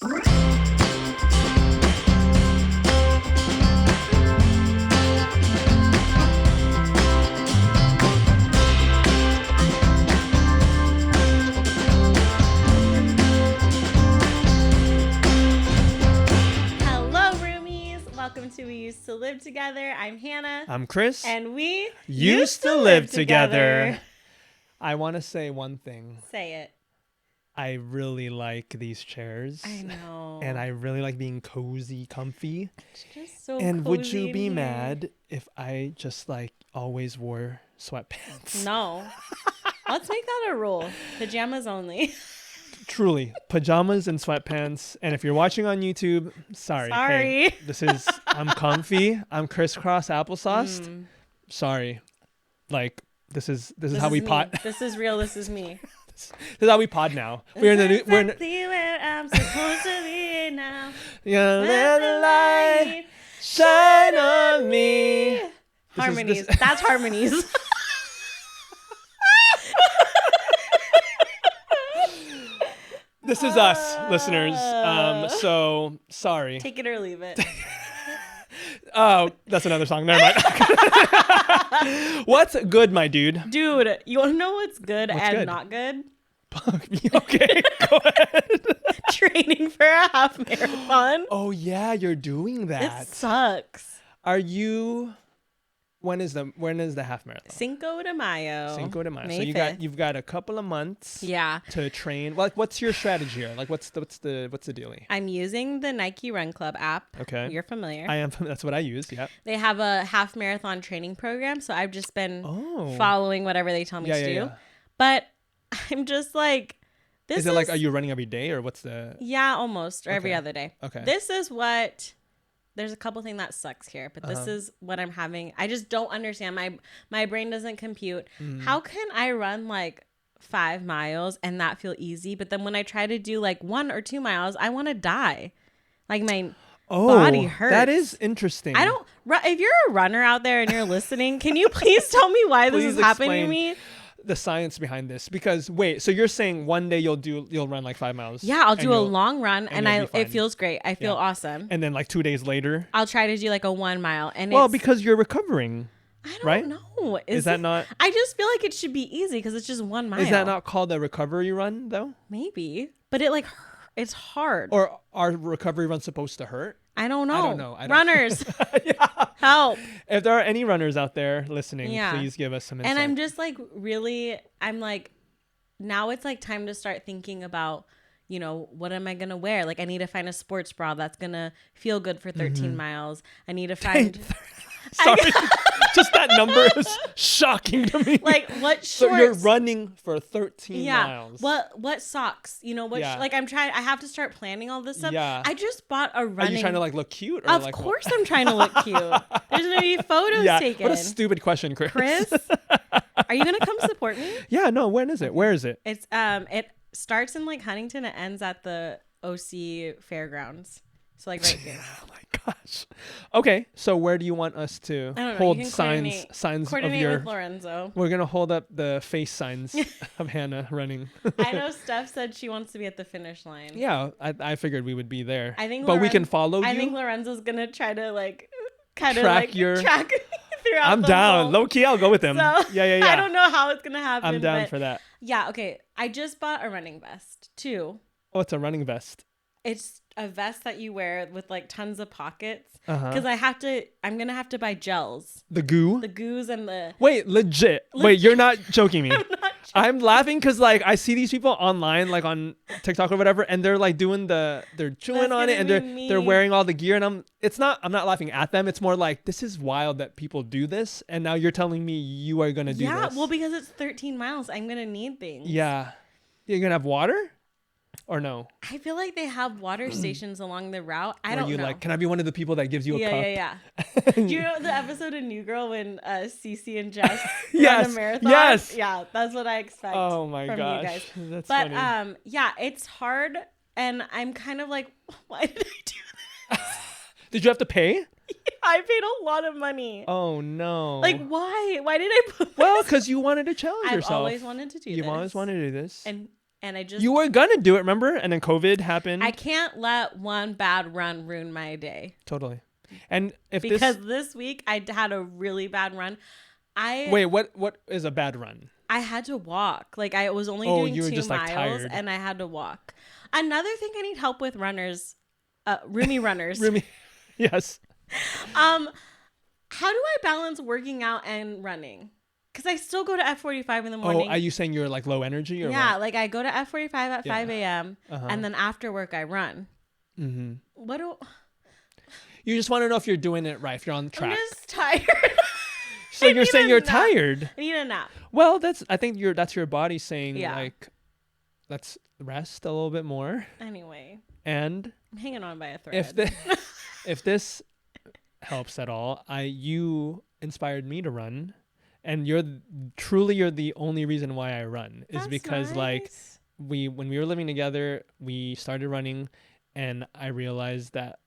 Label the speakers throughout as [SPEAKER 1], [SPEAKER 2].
[SPEAKER 1] Welcome to We Used to Live Together. I'm Hannah.
[SPEAKER 2] I'm Kris.
[SPEAKER 1] And we
[SPEAKER 2] used to live together. I want to say one thing.
[SPEAKER 1] Say it.
[SPEAKER 2] I really like these chairs.
[SPEAKER 1] I know.
[SPEAKER 2] And I really like being cozy, comfy.
[SPEAKER 1] It's just so
[SPEAKER 2] and
[SPEAKER 1] cozy
[SPEAKER 2] would you be
[SPEAKER 1] here.
[SPEAKER 2] mad if I just like always wore sweatpants?
[SPEAKER 1] No. Let's make that a rule. Pajamas only.
[SPEAKER 2] Truly, pajamas and sweatpants. And if you're watching on YouTube, sorry. Hey, I'm comfy. I'm crisscross applesauce. Sorry. Like this is how we pod.
[SPEAKER 1] This is real. This is me.
[SPEAKER 2] This is how we pod now. We're
[SPEAKER 1] exactly where I'm supposed to be now.
[SPEAKER 2] Yeah, let the light shine on me.
[SPEAKER 1] Harmonies. That's harmonies.
[SPEAKER 2] This is us, listeners. So sorry.
[SPEAKER 1] Take it or leave it.
[SPEAKER 2] Oh, that's another song. Never mind. What's good, my dude?
[SPEAKER 1] Dude, you want to know what's good and not good?
[SPEAKER 2] Okay, go ahead.
[SPEAKER 1] Training for a half marathon.
[SPEAKER 2] Oh yeah, you're doing that.
[SPEAKER 1] It sucks.
[SPEAKER 2] Are you? When is the half marathon?
[SPEAKER 1] Cinco de Mayo.
[SPEAKER 2] May
[SPEAKER 1] so
[SPEAKER 2] 5th. you've got a couple of months.
[SPEAKER 1] Yeah.
[SPEAKER 2] To train. Like, what's your strategy here? Like, what's the dealie?
[SPEAKER 1] I'm using the Nike Run Club app.
[SPEAKER 2] Okay.
[SPEAKER 1] You're familiar.
[SPEAKER 2] I am. That's what I use. Yeah.
[SPEAKER 1] They have a half marathon training program, so I've just been following whatever they tell me to do. Yeah. But I'm just like, this is.
[SPEAKER 2] It like, are you running every day or what's the?
[SPEAKER 1] Yeah, almost, or every other day.
[SPEAKER 2] Okay.
[SPEAKER 1] This is what. There's a couple things that sucks here, but this is what I'm having. I just don't understand. My brain doesn't compute. How can I run like 5 miles and that feel easy? But then when I try to do like 1 or 2 miles, I want to die. Like my body hurts.
[SPEAKER 2] That is interesting.
[SPEAKER 1] If you're a runner out there and you're listening, can you please tell me why this is happening to me?
[SPEAKER 2] The science behind this, because wait, so you're saying one day you'll run like 5 miles?
[SPEAKER 1] Yeah, I'll do a long run and it feels great. I feel awesome.
[SPEAKER 2] And then like 2 days later,
[SPEAKER 1] I'll try to do like a 1 mile. And
[SPEAKER 2] because you're recovering.
[SPEAKER 1] I don't know.
[SPEAKER 2] Is that not?
[SPEAKER 1] I just feel like it should be easy because it's just 1 mile.
[SPEAKER 2] Is that not called a recovery run though?
[SPEAKER 1] Maybe, but it's hard.
[SPEAKER 2] Or are recovery runs supposed to hurt?
[SPEAKER 1] I don't know.
[SPEAKER 2] I don't
[SPEAKER 1] Runners, help.
[SPEAKER 2] If there are any runners out there listening, please give us some insight.
[SPEAKER 1] And I'm just like, really, I'm like, now it's like time to start thinking about, what am I going to wear? Like, I need to find a sports bra that's going to feel good for 13 miles. I need to find...
[SPEAKER 2] Sorry, just that number is shocking to me.
[SPEAKER 1] Like, what shorts?
[SPEAKER 2] So you're running for 13 miles.
[SPEAKER 1] What socks? I have to start planning all this stuff. Yeah. I just bought a running...
[SPEAKER 2] Are you trying to like look cute? Or
[SPEAKER 1] of course I'm trying to look cute. There's going to be photos taken.
[SPEAKER 2] What a stupid question, Kris.
[SPEAKER 1] Are you going to come support me?
[SPEAKER 2] Yeah, no, when is it? Where is it?
[SPEAKER 1] It starts in like Huntington. It ends at the OC Fairgrounds. So like right here.
[SPEAKER 2] Oh my gosh. Okay, so where do you want us to hold signs
[SPEAKER 1] coordinate
[SPEAKER 2] of your?
[SPEAKER 1] With Lorenzo.
[SPEAKER 2] We're gonna hold up the face signs of Hannah running.
[SPEAKER 1] I know Steph said she wants to be at the finish line.
[SPEAKER 2] Yeah, I figured we would be there.
[SPEAKER 1] I think,
[SPEAKER 2] we can follow you.
[SPEAKER 1] I think Lorenzo's gonna try to like kind of like track throughout.
[SPEAKER 2] I'm down. Low key, I'll go with him.
[SPEAKER 1] So,
[SPEAKER 2] yeah.
[SPEAKER 1] I don't know how it's gonna happen.
[SPEAKER 2] I'm down for that.
[SPEAKER 1] Yeah. Okay. I just bought a running vest too.
[SPEAKER 2] Oh, it's a running vest.
[SPEAKER 1] It's a vest that you wear with like tons of pockets because I'm gonna have to buy gels.
[SPEAKER 2] The goos
[SPEAKER 1] and the
[SPEAKER 2] legit. Wait, you're not joking me. I'm laughing because like I see these people online, like on TikTok or whatever, and they're like doing they're chewing on it and they're wearing all the gear, and I'm not laughing at them. It's more like, this is wild that people do this, and now you're telling me you are gonna do this.
[SPEAKER 1] Yeah, well, because it's 13 miles, I'm gonna need things.
[SPEAKER 2] Yeah, you're gonna have water. Or no?
[SPEAKER 1] I feel like they have water stations along the route. I don't know.
[SPEAKER 2] Like, can I be one of the people that gives you a cup?
[SPEAKER 1] Yeah. Do you know the episode of New Girl when Cece and Jess run a marathon?
[SPEAKER 2] Yes.
[SPEAKER 1] Yeah, that's what I expect.
[SPEAKER 2] Oh my
[SPEAKER 1] from
[SPEAKER 2] gosh,
[SPEAKER 1] you guys.
[SPEAKER 2] that's funny.
[SPEAKER 1] Yeah, it's hard, and I'm kind of like, why did I do this?
[SPEAKER 2] Did you have to pay?
[SPEAKER 1] Yeah, I paid a lot of money.
[SPEAKER 2] Oh no!
[SPEAKER 1] Like, why? Why did I put?
[SPEAKER 2] Well, because you wanted to challenge yourself.
[SPEAKER 1] I've always wanted to do this.
[SPEAKER 2] You've always wanted to do this.
[SPEAKER 1] And I just...
[SPEAKER 2] You were going to do it, remember? And then COVID happened.
[SPEAKER 1] I can't let one bad run ruin my day.
[SPEAKER 2] Totally. And
[SPEAKER 1] because this week I had a really bad run.
[SPEAKER 2] Wait, what is a bad run?
[SPEAKER 1] I had to walk. Like I was only doing 2 miles
[SPEAKER 2] tired.
[SPEAKER 1] and I had to walk. Another thing I need help with runners, roomy runners.
[SPEAKER 2] Yes.
[SPEAKER 1] How do I balance working out and running? Because I still go to F45 in the morning.
[SPEAKER 2] Oh, are you saying you're like low energy or
[SPEAKER 1] yeah,
[SPEAKER 2] what?
[SPEAKER 1] like I go to F45 at 5 a.m. And then after work I run.
[SPEAKER 2] Mm-hmm.
[SPEAKER 1] What do...
[SPEAKER 2] You just want to know if you're doing it right, if you're on track.
[SPEAKER 1] I'm just tired.
[SPEAKER 2] So you're saying you're tired.
[SPEAKER 1] I need a nap.
[SPEAKER 2] Well, I think that's your body saying like, let's rest a little bit more.
[SPEAKER 1] Anyway.
[SPEAKER 2] And
[SPEAKER 1] I'm hanging on by a thread.
[SPEAKER 2] If this helps at all, you inspired me to run, and you're the only reason why I run is that's because nice. Like when we were living together, we started running, and I realized that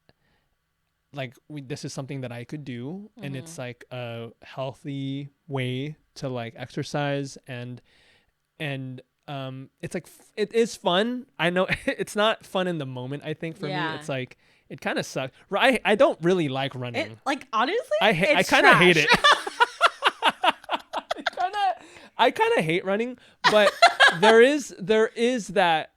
[SPEAKER 2] like this is something that I could do, and it's like a healthy way to like exercise, and it's like it is fun. I know it's not fun in the moment. I think for me, it's like it kind of sucks. I don't really like running.
[SPEAKER 1] Like honestly,
[SPEAKER 2] I kind of hate it. I kind of hate running, but there is that.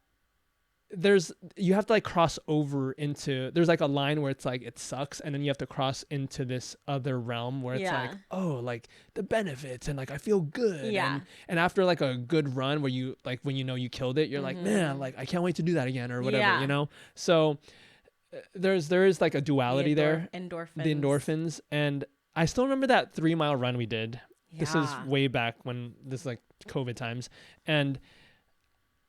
[SPEAKER 2] You have to like cross over into, there's like a line where it's like it sucks, and then you have to cross into this other realm where it's like, oh, like the benefits, and like I feel good, and after like a good run where you like when you know you killed it, you're like, man, like I can't wait to do that again or whatever, you know. So there is like a duality there, the endorphins, and I still remember that 3 mile run we did. This is way back when this is like COVID times, and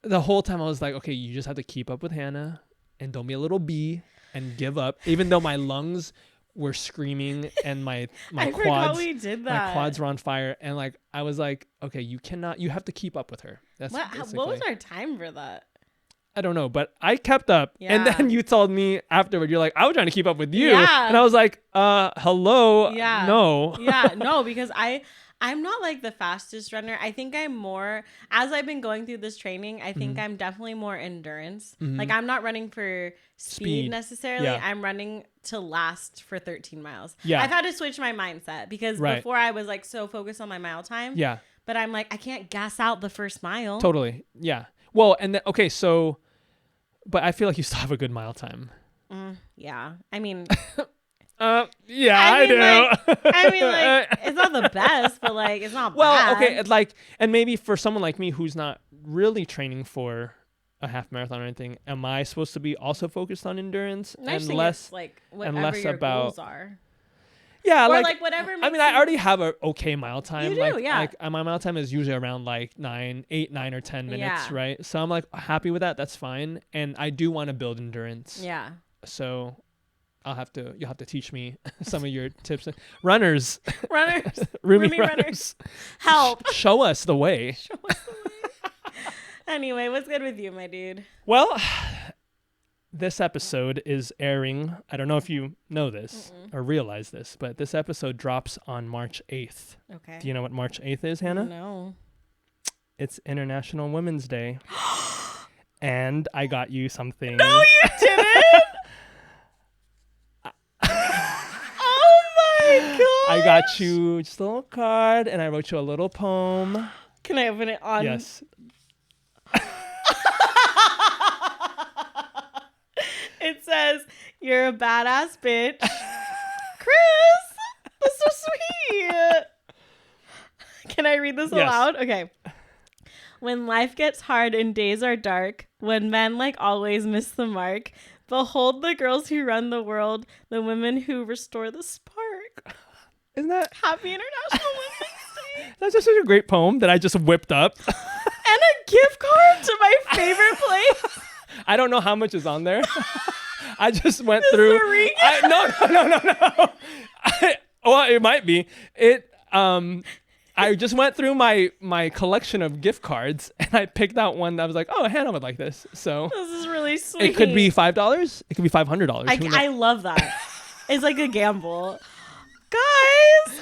[SPEAKER 2] the whole time I was like, okay, you just have to keep up with Hannah and don't be a little bee and give up. Even though my lungs were screaming and my quads were on fire. And like, I was like, okay, you have to keep up with her. That's
[SPEAKER 1] what was our time for that?
[SPEAKER 2] I don't know, but I kept up. Yeah. And then you told me afterward, you're like, I was trying to keep up with you. Yeah. And I was like, hello. Yeah. No.
[SPEAKER 1] Yeah, no, because I'm not like the fastest runner. I think I'm more, as I've been going through this training, I think I'm definitely more endurance. Like I'm not running for speed necessarily. Yeah. I'm running to last for 13 miles. Yeah. I've had to switch my mindset because before I was like so focused on my mile time. Yeah. But I'm like, I can't gas out the first mile.
[SPEAKER 2] Totally. Yeah. Well, and okay, so, but I feel like you still have a good mile time.
[SPEAKER 1] Yeah. I mean...
[SPEAKER 2] yeah, I do.
[SPEAKER 1] Like, it's not the best, but like, it's not bad.
[SPEAKER 2] Okay, like, and maybe for someone like me who's not really training for a half marathon or anything, am I supposed to be also focused on endurance
[SPEAKER 1] and less like whatever your goals are?
[SPEAKER 2] Yeah,
[SPEAKER 1] or like whatever.
[SPEAKER 2] I mean, I already have a okay mile time.
[SPEAKER 1] You do,
[SPEAKER 2] Like my mile time is usually around like 9 or 10 minutes, right? So I'm like happy with that. That's fine, and I do want to build endurance. Yeah. So. You'll have to teach me some of your tips. Runners. Roomy runners.
[SPEAKER 1] Help.
[SPEAKER 2] Show us the way.
[SPEAKER 1] Anyway, what's good with you, my dude?
[SPEAKER 2] Well, this episode is airing. I don't know if you know this or realize this, but this episode drops on March 8th. Okay. Do you know what March 8th is, Hannah?
[SPEAKER 1] No.
[SPEAKER 2] It's International Women's Day. And I got you something.
[SPEAKER 1] No, you didn't.
[SPEAKER 2] I got you just a little card, and I wrote you a little poem.
[SPEAKER 1] Can I open it on?
[SPEAKER 2] Yes.
[SPEAKER 1] It says, "You're a badass bitch." Kris, that's so sweet. Can I read this aloud? Okay. When life gets hard and days are dark, when men like always miss the mark, behold the girls who run the world, the women who restore the spark.
[SPEAKER 2] Isn't that
[SPEAKER 1] Happy International Women's Day?
[SPEAKER 2] That's just such a great poem that I just whipped up.
[SPEAKER 1] And a gift card to my favorite place.
[SPEAKER 2] I don't know how much is on there. I just went through. No. Well, it might be. I just went through my collection of gift cards, and I picked out one that I was like, oh, Hannah would like this. So
[SPEAKER 1] this is really sweet.
[SPEAKER 2] It could be $5. It could be $500.
[SPEAKER 1] I love that. It's like a gamble. Guys,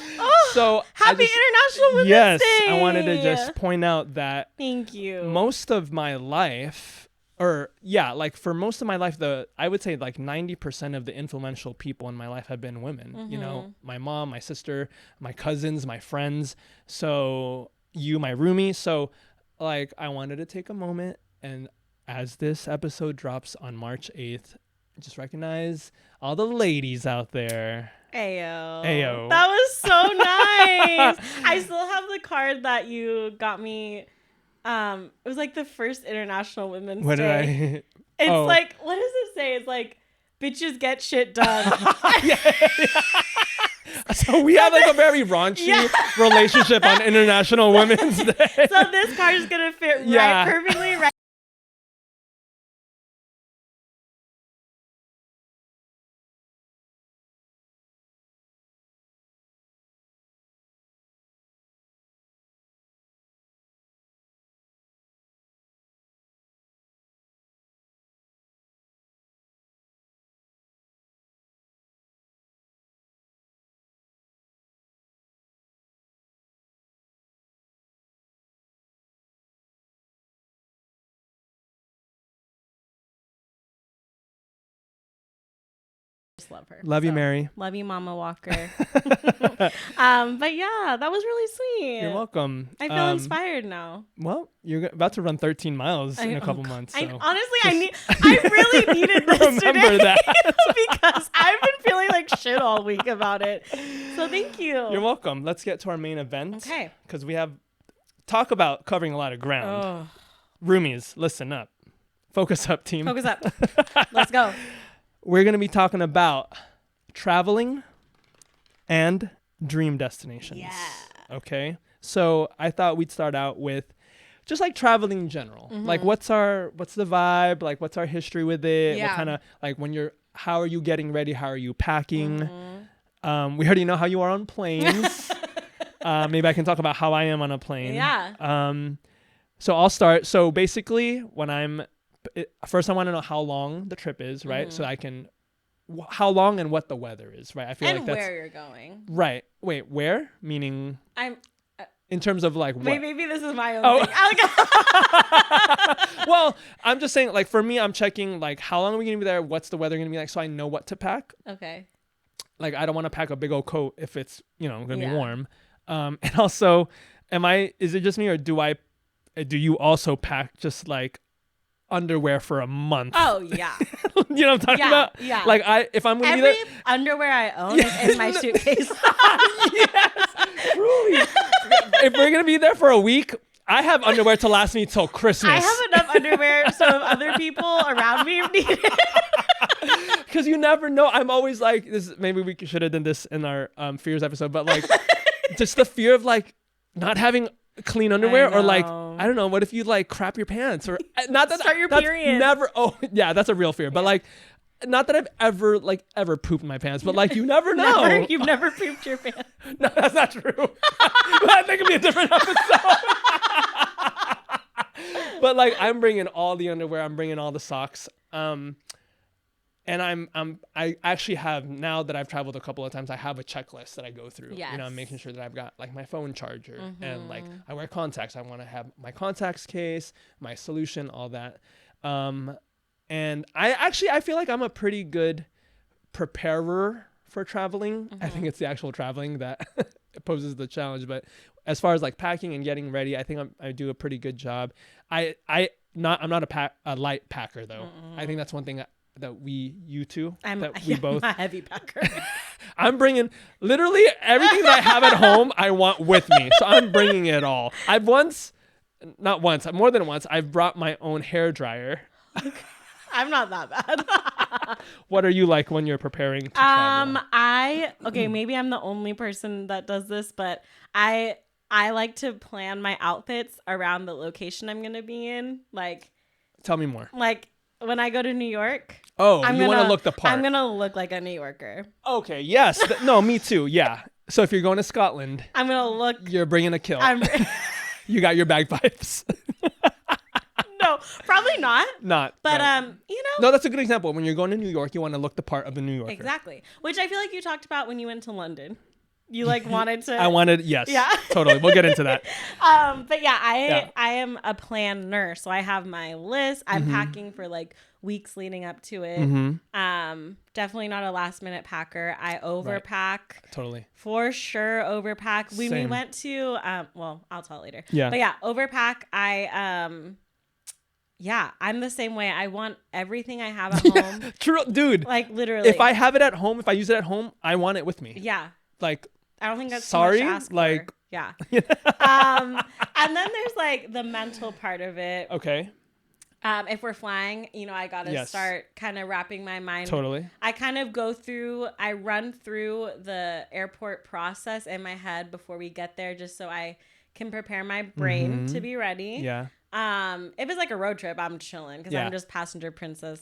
[SPEAKER 2] so
[SPEAKER 1] happy International Women's Day.
[SPEAKER 2] I wanted to just point out that
[SPEAKER 1] thank you.
[SPEAKER 2] Most of my life, like for most of my life, I would say like 90% of the influential people in my life have been women.
[SPEAKER 1] Mm-hmm.
[SPEAKER 2] You know, my mom, my sister, my cousins, my friends. So my roomie. So like I wanted to take a moment, and as this episode drops on March 8th, just recognize all the ladies out there.
[SPEAKER 1] Ayo. That was so nice. I still have the card that you got me. It was like the first International Women's Day. It's like, what does it say? It's like, bitches get shit done.
[SPEAKER 2] So we have like a very raunchy relationship on International Women's Day.
[SPEAKER 1] So this card is going to fit perfectly right. Love her.
[SPEAKER 2] Love you, Mary.
[SPEAKER 1] Love you, Mama Walker. But yeah, that was really sweet.
[SPEAKER 2] You're welcome.
[SPEAKER 1] I feel inspired now.
[SPEAKER 2] Well, you're about to run 13 miles in a couple months. So
[SPEAKER 1] honestly, I really needed this
[SPEAKER 2] remember
[SPEAKER 1] today
[SPEAKER 2] that.
[SPEAKER 1] because I've been feeling like shit all week about it. So thank you.
[SPEAKER 2] You're welcome. Let's get to our main event.
[SPEAKER 1] Okay.
[SPEAKER 2] Because we have talk about covering a lot of ground. Roomies, listen up. Focus up, team.
[SPEAKER 1] Focus up. Let's go.
[SPEAKER 2] We're going to be talking about traveling and dream destinations.
[SPEAKER 1] Yeah.
[SPEAKER 2] Okay. So I thought we'd start out with just like traveling in general. Mm-hmm. Like what's the vibe? Like what's our history with it?
[SPEAKER 1] Yeah.
[SPEAKER 2] What kind of like how are you getting ready? How are you packing? Mm-hmm. We already know how you are on planes. Maybe I can talk about how I am on a plane.
[SPEAKER 1] Yeah.
[SPEAKER 2] So I'll start. So basically first I want to know how long the trip is, right? Mm-hmm. So I can how long and what the weather is, right? I feel like that's
[SPEAKER 1] where you're going.
[SPEAKER 2] Right. Wait, where? Meaning
[SPEAKER 1] I'm
[SPEAKER 2] in terms of like what?
[SPEAKER 1] Maybe this is my own thing.
[SPEAKER 2] Well, I'm just saying like for me I'm checking like how long are we going to be there? What's the weather going to be like so I know what to pack?
[SPEAKER 1] Okay.
[SPEAKER 2] Like I don't want to pack a big old coat if it's, going to be warm. And also is it just me or do you also pack just like underwear for a month?
[SPEAKER 1] Oh yeah.
[SPEAKER 2] You know what I'm talking about?
[SPEAKER 1] Yeah.
[SPEAKER 2] Like if I'm gonna be there,
[SPEAKER 1] underwear I own is in my suitcase.
[SPEAKER 2] Yes, truly. If we're gonna be there for a week, I have underwear to last me till Christmas.
[SPEAKER 1] I have enough underwear so if other people around me need it.
[SPEAKER 2] Because you never know. I'm always like this. Maybe we should have done this in our fears episode, but like just the fear of like not having clean underwear or like I don't know, what if you like crap your pants or not that
[SPEAKER 1] start your period?
[SPEAKER 2] Never. Oh yeah, that's a real fear. But like not that I've ever pooped my pants, but like you never know.
[SPEAKER 1] You've never pooped your pants.
[SPEAKER 2] No, that's not true. That could be a different episode. But like I'm bringing all the underwear, I'm bringing all the socks. And I actually have, now that I've traveled a couple of times, I have a checklist that I go through.
[SPEAKER 1] Yes.
[SPEAKER 2] I'm making sure that I've got like my phone charger and like I wear contacts. I want to have my contacts case, my solution, all that. And I feel like I'm a pretty good preparer for traveling. I think it's the actual traveling that poses the challenge. But as far as like packing and getting ready, I think I do a pretty good job. I'm not a light packer though. I think that's one thing that you two, we both.
[SPEAKER 1] I'm a heavy packer.
[SPEAKER 2] I'm bringing literally everything that I have at home. I want with me, so I'm bringing it all. More than once, I've brought my own hair dryer.
[SPEAKER 1] I'm not that bad.
[SPEAKER 2] What are you like when you're preparing to travel?
[SPEAKER 1] Maybe I'm the only person that does this, but I like to plan my outfits around the location I'm going to be in. Like,
[SPEAKER 2] tell me more.
[SPEAKER 1] Like when I go to New York.
[SPEAKER 2] Oh, you want to look the part.
[SPEAKER 1] I'm going to look like a New Yorker.
[SPEAKER 2] Okay. Yes. No, me too. Yeah. So if you're going to Scotland,
[SPEAKER 1] I'm going to look.
[SPEAKER 2] You're bringing a kilt. You got your bagpipes.
[SPEAKER 1] No, probably not.
[SPEAKER 2] Not.
[SPEAKER 1] But,
[SPEAKER 2] right. No, that's a good example. When you're going to New York, you want to look the part of the New Yorker.
[SPEAKER 1] Exactly. Which I feel like you talked about when you went to London. You like wanted to.
[SPEAKER 2] I wanted, yes.
[SPEAKER 1] Yeah.
[SPEAKER 2] Totally. We'll get into that.
[SPEAKER 1] But yeah, I am a planner, so I have my list. I'm packing for like weeks leading up to it. Definitely not a last minute packer. I overpack. Right.
[SPEAKER 2] Totally.
[SPEAKER 1] For sure, overpack. When we went to well, I'll tell it later. Yeah. But yeah, overpack. Yeah, I'm the same way. I want everything I have at home.
[SPEAKER 2] True, dude.
[SPEAKER 1] Like literally.
[SPEAKER 2] If I have it at home, if I use it at home, I want it with me.
[SPEAKER 1] Yeah.
[SPEAKER 2] Like,
[SPEAKER 1] I don't think that's
[SPEAKER 2] sorry.
[SPEAKER 1] Too much to ask
[SPEAKER 2] like,
[SPEAKER 1] for. Yeah. And then there's like the mental part of it.
[SPEAKER 2] Okay.
[SPEAKER 1] If we're flying, I got to start kind of wrapping my mind.
[SPEAKER 2] Totally.
[SPEAKER 1] I kind of I run through the airport process in my head before we get there, just so I can prepare my brain to be ready.
[SPEAKER 2] Yeah.
[SPEAKER 1] If it's like a road trip, I'm chilling because I'm just passenger princess.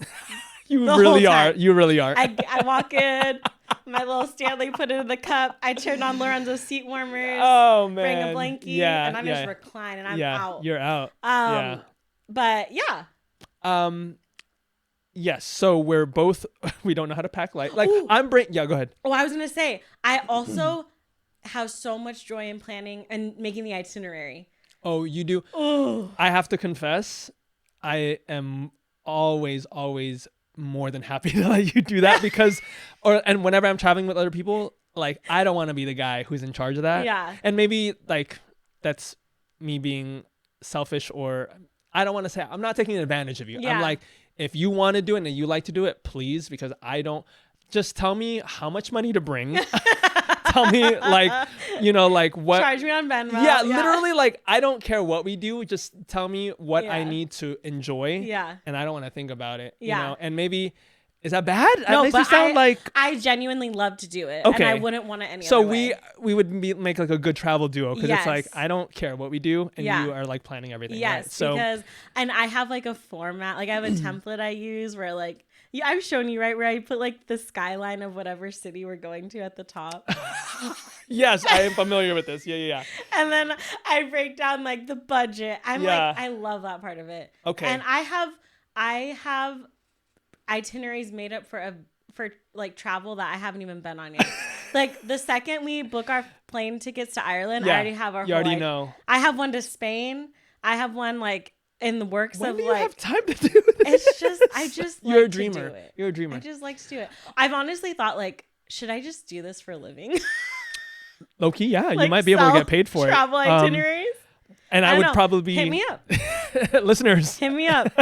[SPEAKER 2] You really are. You really are.
[SPEAKER 1] I walk in, my little Stanley, put it in the cup. I turn on Lorenzo's seat warmers.
[SPEAKER 2] Oh, man.
[SPEAKER 1] Bring a blankie. And I'm just reclining. I'm out.
[SPEAKER 2] You're out.
[SPEAKER 1] But yeah.
[SPEAKER 2] Yes. So we're both, we don't know how to pack light. Like yeah, go ahead.
[SPEAKER 1] Oh, I was going to say, I also have so much joy in planning and making the itinerary.
[SPEAKER 2] Oh, you do?
[SPEAKER 1] Ooh.
[SPEAKER 2] I have to confess, I am always more than happy to let you do that because, and whenever I'm traveling with other people, like I don't want to be the guy who's in charge of that.
[SPEAKER 1] Yeah.
[SPEAKER 2] And maybe like that's me being selfish, or I don't want to say, I'm not taking advantage of you. Yeah. I'm like, if you want to do it and you like to do it, please, because just tell me how much money to bring. Tell me like what.
[SPEAKER 1] Charge me on Venmo.
[SPEAKER 2] Yeah, literally, like I don't care what we do. Just tell me what I need to enjoy.
[SPEAKER 1] Yeah. And
[SPEAKER 2] I don't want to think about it.
[SPEAKER 1] Yeah.
[SPEAKER 2] And maybe, is that bad?
[SPEAKER 1] No,
[SPEAKER 2] it makes me sound like
[SPEAKER 1] I genuinely love to do it.
[SPEAKER 2] Okay.
[SPEAKER 1] And I wouldn't want it any
[SPEAKER 2] other
[SPEAKER 1] way.
[SPEAKER 2] So we would make like a good travel duo because it's like I don't care what we do and you are like planning everything.
[SPEAKER 1] Yes.
[SPEAKER 2] Right? So
[SPEAKER 1] and I have like a format, like I have a template I use where like. Yeah, I've shown you, right, where I put like the skyline of whatever city we're going to at the top.
[SPEAKER 2] Yes, I am familiar with this. Yeah.
[SPEAKER 1] And then I break down like the budget. Like, I love that part of it.
[SPEAKER 2] Okay.
[SPEAKER 1] And I have itineraries made up for like travel that I haven't even been on yet. Like the second we book our plane tickets to Ireland, I already have our.
[SPEAKER 2] You already know.
[SPEAKER 1] I have one to Spain. I have one like. In the works
[SPEAKER 2] when
[SPEAKER 1] of
[SPEAKER 2] do you
[SPEAKER 1] like
[SPEAKER 2] have time to do this?
[SPEAKER 1] I just
[SPEAKER 2] you're
[SPEAKER 1] like
[SPEAKER 2] a dreamer.
[SPEAKER 1] to do it.
[SPEAKER 2] You're a dreamer.
[SPEAKER 1] I just like to do it. I've honestly thought like, should I just do this for a living?
[SPEAKER 2] Low key, yeah,
[SPEAKER 1] like
[SPEAKER 2] you might be able to get paid for
[SPEAKER 1] travel
[SPEAKER 2] it.
[SPEAKER 1] Itineraries.
[SPEAKER 2] And I would probably
[SPEAKER 1] hit me up,
[SPEAKER 2] listeners.
[SPEAKER 1] Hit me up.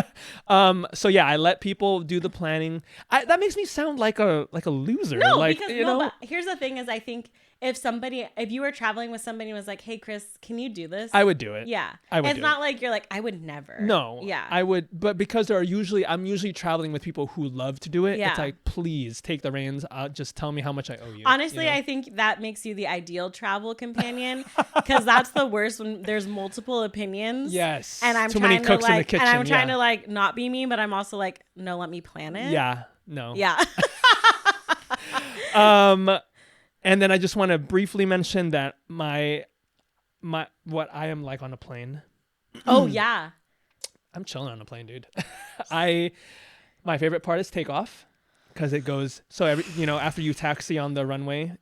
[SPEAKER 2] So yeah, I let people do the planning. That makes me sound like a loser.
[SPEAKER 1] No,
[SPEAKER 2] like,
[SPEAKER 1] because but here's the thing: is I think if you were traveling with somebody and was like, "Hey, Kris, can you do this?"
[SPEAKER 2] I would do it.
[SPEAKER 1] Yeah,
[SPEAKER 2] I would.
[SPEAKER 1] It's not like you're like, I would never.
[SPEAKER 2] No.
[SPEAKER 1] Yeah.
[SPEAKER 2] I would, but because I'm usually traveling with people who love to do it.
[SPEAKER 1] Yeah.
[SPEAKER 2] It's like, please take the reins. Just tell me how much I owe you.
[SPEAKER 1] Honestly, I think that makes you the ideal travel companion because that's the worst when there's multiple opinions.
[SPEAKER 2] Yes.
[SPEAKER 1] And I'm
[SPEAKER 2] too
[SPEAKER 1] trying
[SPEAKER 2] many cooks
[SPEAKER 1] to like,
[SPEAKER 2] in the kitchen.
[SPEAKER 1] And I'm trying to like not be mean, but I'm also like, no, let me plan it.
[SPEAKER 2] Yeah. No.
[SPEAKER 1] Yeah.
[SPEAKER 2] And then I just want to briefly mention that what I am like on a plane.
[SPEAKER 1] Oh yeah.
[SPEAKER 2] I'm chilling on a plane, dude. My favorite part is takeoff because it goes so after you taxi on the runway,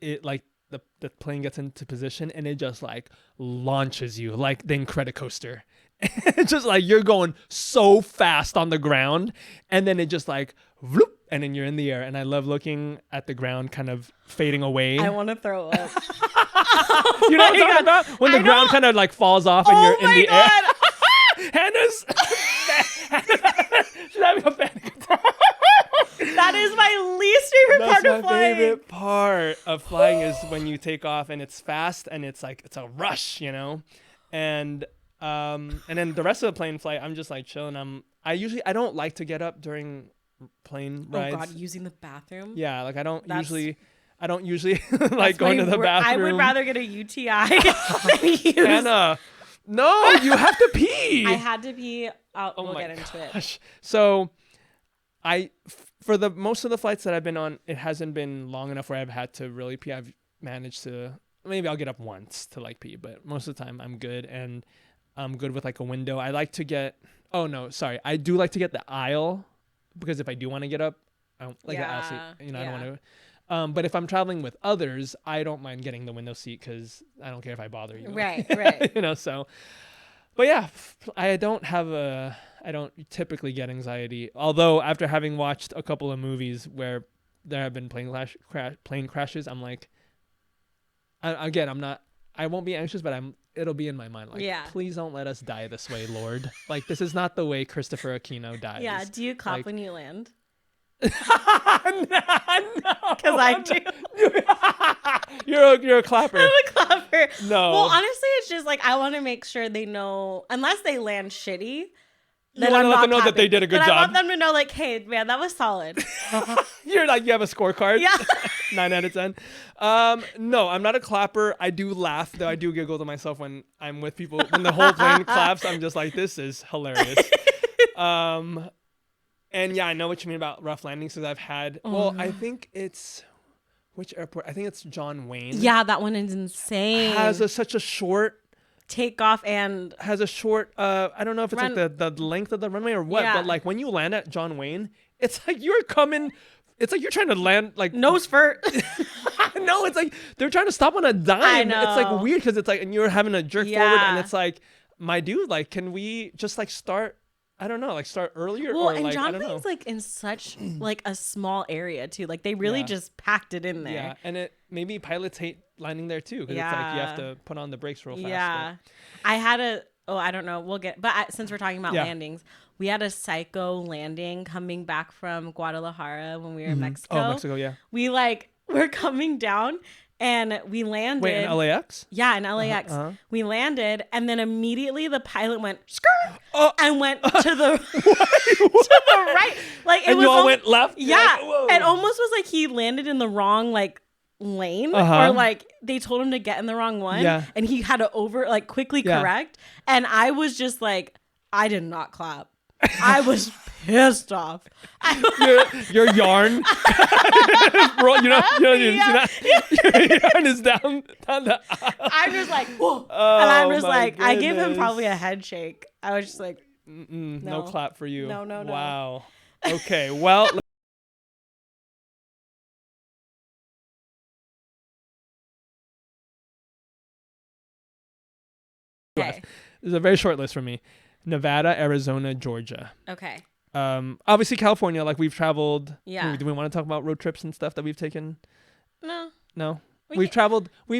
[SPEAKER 2] it like the plane gets into position and it just like launches you like the Incredicoaster. It's just like you're going so fast on the ground and then it just like whoop, and then you're in the air, and I love looking at the ground kind of fading away.
[SPEAKER 1] I want to throw up.
[SPEAKER 2] You know what I'm talking about? When the ground kind of like falls off and you're in the air. Hannah's she's having a panic attack.
[SPEAKER 1] That is my least favorite part of flying.
[SPEAKER 2] My favorite part of flying is when you take off and it's fast and it's like it's a rush, and then the rest of the plane flight, I'm just like chilling. I don't like to get up during plane rides.
[SPEAKER 1] Oh God, using the bathroom?
[SPEAKER 2] Yeah, like I don't usually like going to the bathroom. I
[SPEAKER 1] would rather get a UTI than use.
[SPEAKER 2] Hannah, no, you have to pee.
[SPEAKER 1] I had to pee. We'll get into it.
[SPEAKER 2] So for the most of the flights that I've been on, it hasn't been long enough where I've had to really pee. I've managed to, maybe I'll get up once to like pee, but most of the time I'm good, and I'm good with like a window. I like to get, I do like to get the aisle, because if I do want to get up, I don't like the aisle seat, I don't want But if I'm traveling with others, I don't mind getting the window seat because I don't care if I bother you.
[SPEAKER 1] Right.
[SPEAKER 2] You know, so. But yeah, I don't typically get anxiety. Although after having watched a couple of movies where there have been plane crashes, I'm like, I won't be anxious, but it'll be in my mind. Like, please don't let us die this way, Lord. Like, this is not the way Christopher Aquino dies.
[SPEAKER 1] Yeah. Do you clap when you land?
[SPEAKER 2] No.
[SPEAKER 1] Because I do.
[SPEAKER 2] You're a clapper.
[SPEAKER 1] I'm a clapper.
[SPEAKER 2] No.
[SPEAKER 1] Well, honestly, it's just like I want to make sure they know, unless they land shitty.
[SPEAKER 2] You want to let them know that they did a good job.
[SPEAKER 1] I want them to know, like, hey, man, that was solid.
[SPEAKER 2] You're like, you have a scorecard?
[SPEAKER 1] Yeah.
[SPEAKER 2] 9 out of 10. No, I'm not a clapper. I do laugh, though. I do giggle to myself when I'm with people. When the whole plane claps, I'm just like, this is hilarious. And yeah, I know what you mean about rough landings because I've had, I think it's, which airport? I think it's John Wayne.
[SPEAKER 1] Yeah, that one is insane.
[SPEAKER 2] Has such a short
[SPEAKER 1] takeoff and
[SPEAKER 2] has a short I don't know if it's like the length of the runway or what, but like when you land at John Wayne, it's like you're trying to land like
[SPEAKER 1] nose first.
[SPEAKER 2] No, it's like they're trying to stop on a dime.
[SPEAKER 1] I know.
[SPEAKER 2] It's like weird because it's like, and you're having to jerk forward, and it's like, my dude, like, can we just like start? I don't know, like start earlier.
[SPEAKER 1] Well,
[SPEAKER 2] or
[SPEAKER 1] and
[SPEAKER 2] like,
[SPEAKER 1] John
[SPEAKER 2] I don't know.
[SPEAKER 1] Wayne's like in such like a small area too. Like they really just packed it in there.
[SPEAKER 2] Yeah, and maybe pilots hate landing there too because it's like you have to put on the brakes real fast.
[SPEAKER 1] Yeah, I don't know. We'll get, but since we're talking about landings, we had a psycho landing coming back from Guadalajara when we were in Mexico.
[SPEAKER 2] Oh, Mexico, yeah.
[SPEAKER 1] We're coming down. And we landed.
[SPEAKER 2] Wait, in LAX?
[SPEAKER 1] Yeah, in LAX. We landed, and then immediately the pilot went skirt and went to the to the right. Like it
[SPEAKER 2] and
[SPEAKER 1] was
[SPEAKER 2] you all went left.
[SPEAKER 1] Yeah,
[SPEAKER 2] like,
[SPEAKER 1] it almost was like he landed in the wrong like lane, or like they told him to get in the wrong one, and he had to quickly correct. And I was just like, I did not clap. I was pissed off.
[SPEAKER 2] Your yarn, bro. You know, your yarn is down the aisle.
[SPEAKER 1] I'm just like, whoa, and I'm just like, goodness. I gave him probably a head shake. I was just like,
[SPEAKER 2] no clap for you.
[SPEAKER 1] No.
[SPEAKER 2] Wow. Okay. Well.
[SPEAKER 1] Okay.
[SPEAKER 2] There's a very short list for me. Nevada, Arizona, Georgia.
[SPEAKER 1] Okay.
[SPEAKER 2] Obviously California, like we've traveled.
[SPEAKER 1] Yeah.
[SPEAKER 2] Do we want to talk about road trips and stuff that we've taken?
[SPEAKER 1] No.
[SPEAKER 2] We've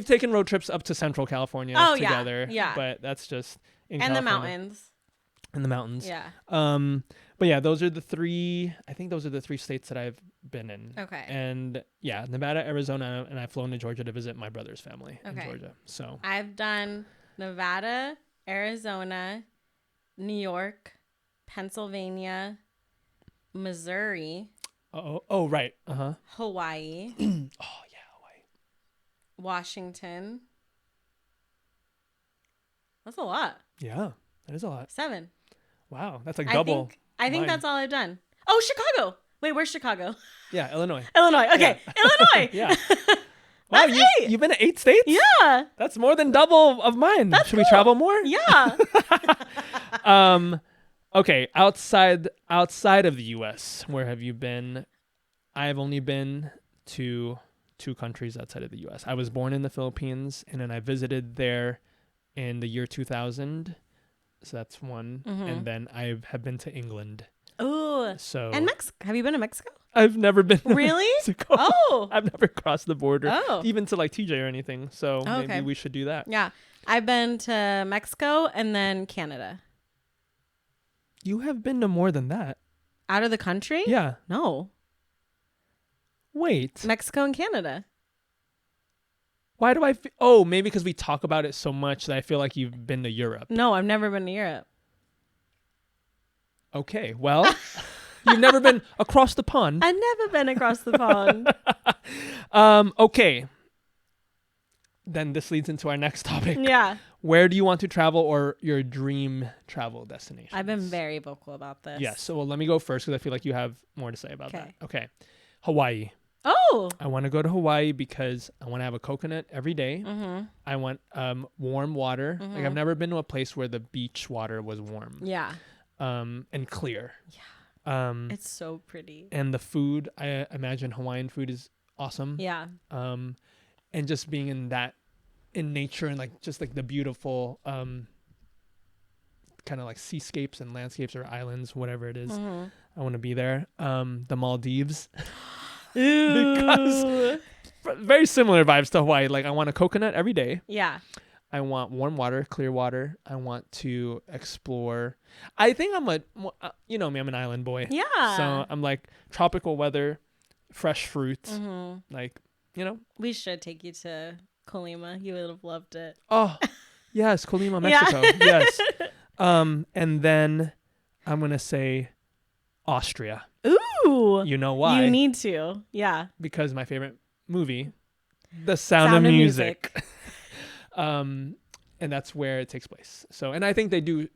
[SPEAKER 2] taken road trips up to Central California together.
[SPEAKER 1] Yeah.
[SPEAKER 2] But that's just in
[SPEAKER 1] California.
[SPEAKER 2] And the mountains.
[SPEAKER 1] Yeah.
[SPEAKER 2] But yeah, those are the three states that I've been in.
[SPEAKER 1] Okay.
[SPEAKER 2] And yeah, Nevada, Arizona, and I've flown to Georgia to visit my brother's family in Georgia. So
[SPEAKER 1] I've done Nevada, Arizona, New York, Pennsylvania, Missouri.
[SPEAKER 2] Oh, right.
[SPEAKER 1] Hawaii.
[SPEAKER 2] Oh, yeah, Hawaii.
[SPEAKER 1] Washington. That's a lot.
[SPEAKER 2] Yeah, that is a lot.
[SPEAKER 1] 7.
[SPEAKER 2] Wow, that's like double.
[SPEAKER 1] I think that's all I've done. Oh, Chicago. Wait, where's Chicago?
[SPEAKER 2] Yeah, Illinois.
[SPEAKER 1] Okay, yeah. Illinois.
[SPEAKER 2] Yeah. Wow, you've been to 8 states?
[SPEAKER 1] Yeah.
[SPEAKER 2] That's more than double of mine. Should we travel more?
[SPEAKER 1] Yeah.
[SPEAKER 2] Okay, outside of the US, where have you been? I've only been to 2 countries outside of the US. I was born in the Philippines, and then I visited there in the year 2000. So that's one. And then I have been to England.
[SPEAKER 1] Oh.
[SPEAKER 2] So
[SPEAKER 1] and Mexico. Have you been to Mexico?
[SPEAKER 2] I've never been to
[SPEAKER 1] Really?
[SPEAKER 2] Mexico.
[SPEAKER 1] Oh.
[SPEAKER 2] I've never crossed the border.
[SPEAKER 1] Oh.
[SPEAKER 2] Even to like TJ or anything. So maybe we should do that.
[SPEAKER 1] Yeah. I've been to Mexico and then Canada.
[SPEAKER 2] You have been to more than that.
[SPEAKER 1] Out of the country?
[SPEAKER 2] Yeah.
[SPEAKER 1] No.
[SPEAKER 2] Wait.
[SPEAKER 1] Mexico and Canada.
[SPEAKER 2] Why do maybe because we talk about it so much that I feel like you've been to Europe.
[SPEAKER 1] No, I've never been to Europe.
[SPEAKER 2] Okay, well, you've never been across the pond.
[SPEAKER 1] I've never been across the pond.
[SPEAKER 2] Okay. Then this leads into our next topic.
[SPEAKER 1] Yeah.
[SPEAKER 2] Where do you want to travel, or your dream travel destination?
[SPEAKER 1] I've been very vocal about this.
[SPEAKER 2] Yes. So let me go first because I feel like you have more to say about that. Okay. Hawaii.
[SPEAKER 1] Oh.
[SPEAKER 2] I want to go to Hawaii because I want to have a coconut every day. I want warm water. Like I've never been to a place where the beach water was warm.
[SPEAKER 1] Yeah.
[SPEAKER 2] And clear.
[SPEAKER 1] Yeah. It's so pretty.
[SPEAKER 2] And the food, I imagine Hawaiian food is awesome.
[SPEAKER 1] Yeah.
[SPEAKER 2] And just being in nature and like just like the beautiful kind of like seascapes and landscapes or islands, whatever it is. I want to be there. The Maldives. Because very similar vibes to Hawaii. Like I want a coconut every day.
[SPEAKER 1] Yeah.
[SPEAKER 2] I want warm water, clear water. I want to explore. I think you know me, I'm an island boy.
[SPEAKER 1] Yeah.
[SPEAKER 2] So I'm like tropical weather, fresh fruits. Like, you know.
[SPEAKER 1] We should take you to Colima. You would have loved it.
[SPEAKER 2] Oh, yes. Colima, Mexico. Yes. And then I'm going to say Austria.
[SPEAKER 1] Ooh.
[SPEAKER 2] You know why?
[SPEAKER 1] You need to. Yeah.
[SPEAKER 2] Because my favorite movie, The Sound of Music. And that's where it takes place. So, and I think they do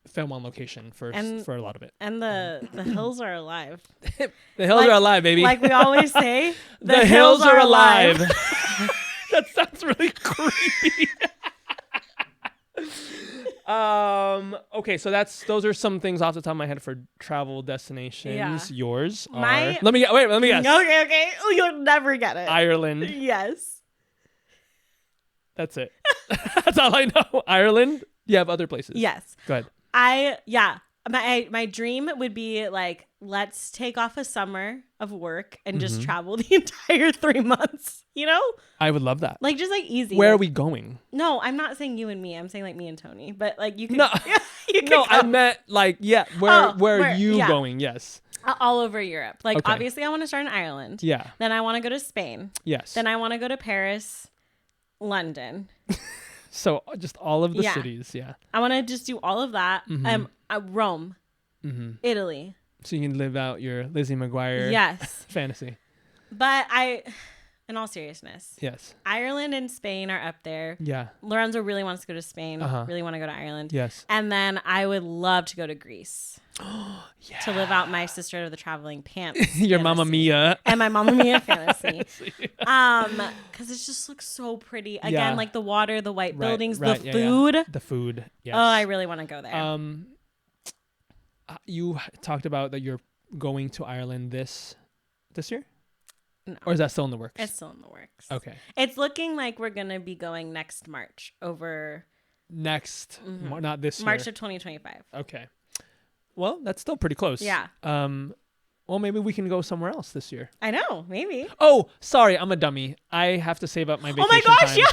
[SPEAKER 2] film on location for a lot of it.
[SPEAKER 1] And the hills are alive.
[SPEAKER 2] The hills are alive, baby.
[SPEAKER 1] Like we always say,
[SPEAKER 2] the hills are alive. That sounds really creepy. Okay, so those are some things off the top of my head for travel destinations. Yeah. Yours are let me guess.
[SPEAKER 1] Okay. You'll never get it.
[SPEAKER 2] Ireland.
[SPEAKER 1] Yes.
[SPEAKER 2] That's it. That's all I know. Ireland. You have other places.
[SPEAKER 1] Yes.
[SPEAKER 2] Go ahead.
[SPEAKER 1] My dream would be like, let's take off a summer of work and just travel the entire 3 months, you know?
[SPEAKER 2] I would love that.
[SPEAKER 1] Like just like easy.
[SPEAKER 2] Where are we going?
[SPEAKER 1] No, I'm not saying you and me. I'm saying like me and Tony. But like you could
[SPEAKER 2] No,
[SPEAKER 1] you could
[SPEAKER 2] no, I meant like, yeah, where are you going? Yes.
[SPEAKER 1] All over Europe. Like obviously I want to start in Ireland.
[SPEAKER 2] Yeah.
[SPEAKER 1] Then I want to go to Spain.
[SPEAKER 2] Yes.
[SPEAKER 1] Then I want to go to Paris, London.
[SPEAKER 2] So just all of the cities. Yeah.
[SPEAKER 1] I want to just do all of that. Rome. Italy.
[SPEAKER 2] So you can live out your Lizzie McGuire fantasy.
[SPEAKER 1] But in all seriousness,
[SPEAKER 2] yes,
[SPEAKER 1] Ireland and Spain are up there.
[SPEAKER 2] Yeah.
[SPEAKER 1] Lorenzo really wants to go to Spain. Really want to go to Ireland.
[SPEAKER 2] Yes.
[SPEAKER 1] And then I would love to go to Greece. To live out my sister of the traveling pants.
[SPEAKER 2] Your Mamma Mia.
[SPEAKER 1] And my Mamma Mia fantasy. Because it just looks so pretty. Again, like the water, the white buildings, the food. Yeah.
[SPEAKER 2] The food. Yes.
[SPEAKER 1] Oh, I really want to go there.
[SPEAKER 2] You talked about that you're going to Ireland this year?
[SPEAKER 1] No.
[SPEAKER 2] Or is that still in the works?
[SPEAKER 1] It's still in the works.
[SPEAKER 2] Okay.
[SPEAKER 1] It's looking like we're going to be going next March over...
[SPEAKER 2] Not this year.
[SPEAKER 1] March of 2025.
[SPEAKER 2] Okay. Well, that's still pretty close.
[SPEAKER 1] Yeah.
[SPEAKER 2] Well, maybe we can go somewhere else this year.
[SPEAKER 1] I know. Maybe.
[SPEAKER 2] Oh, sorry. I'm a dummy. I have to save up my vacation time.
[SPEAKER 1] Oh my gosh, yeah.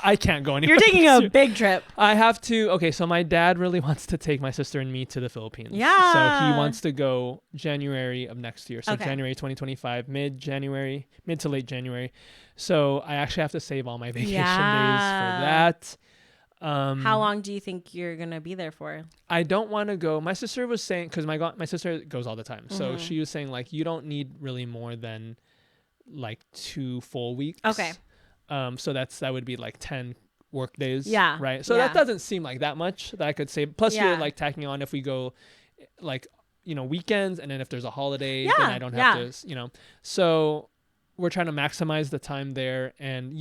[SPEAKER 2] I can't go anywhere.
[SPEAKER 1] You're taking a big trip.
[SPEAKER 2] I have to. Okay, so my dad really wants to take my sister and me to the Philippines.
[SPEAKER 1] Yeah.
[SPEAKER 2] So he wants to go January of next year. So January 2025, mid to late January. So I actually have to save all my vacation days for that.
[SPEAKER 1] How long do you think you're going to be there for?
[SPEAKER 2] I don't want to go. My sister was saying, because my sister goes all the time. So she was saying like, you don't need really more than like 2 full weeks.
[SPEAKER 1] Okay.
[SPEAKER 2] So that would be like 10 work days.
[SPEAKER 1] Yeah.
[SPEAKER 2] Right. So that doesn't seem like that much that I could save. Plus you're like tacking on if we go like, you know, weekends, and then if there's a holiday, then I don't have to, you know. So we're trying to maximize the time there. And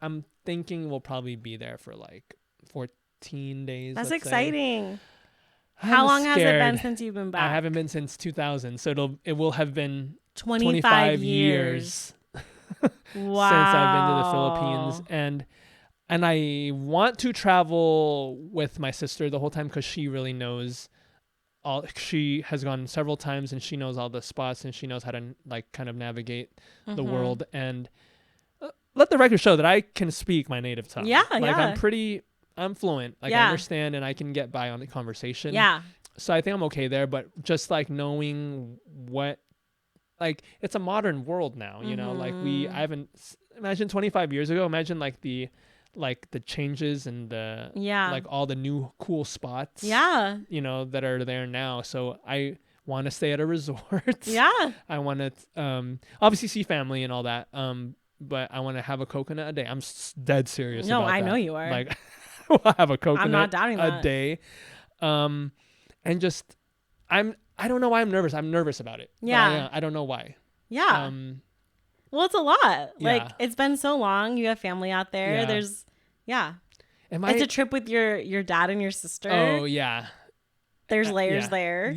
[SPEAKER 2] I'm thinking we'll probably be there for like 14 days.
[SPEAKER 1] That's exciting. How long has it been since you've been back?
[SPEAKER 2] I haven't been since 2000. So it will have been
[SPEAKER 1] 25 years.
[SPEAKER 2] Wow. Since I've been to the Philippines, and I want to travel with my sister the whole time because she really knows she has gone several times and she knows all the spots and she knows how to like kind of navigate the world, and let the record show that I can speak my native tongue. I'm fluent. Like I understand and I can get by on the conversation. Yeah. So I think I'm okay there, but just like knowing what, like it's a modern world now, you know, like I haven't, imagine 25 years ago, imagine like the changes and the, like all the new cool spots, you know, that are there now. So I want to stay at a resort. Yeah. I want to, obviously see family and all that. But I want to have a coconut a day. I'm dead serious.
[SPEAKER 1] No,
[SPEAKER 2] about
[SPEAKER 1] I
[SPEAKER 2] that.
[SPEAKER 1] know you are.
[SPEAKER 2] Like we'll have a coconut
[SPEAKER 1] I'm not doubting
[SPEAKER 2] a day. And just, I don't know why I'm nervous. I'm nervous about it. Yeah. I don't know why.
[SPEAKER 1] Yeah. Well, it's a lot. Like it's been so long. You have family out there. There's, it's a trip with your dad and your sister.
[SPEAKER 2] Oh yeah.
[SPEAKER 1] There's layers there.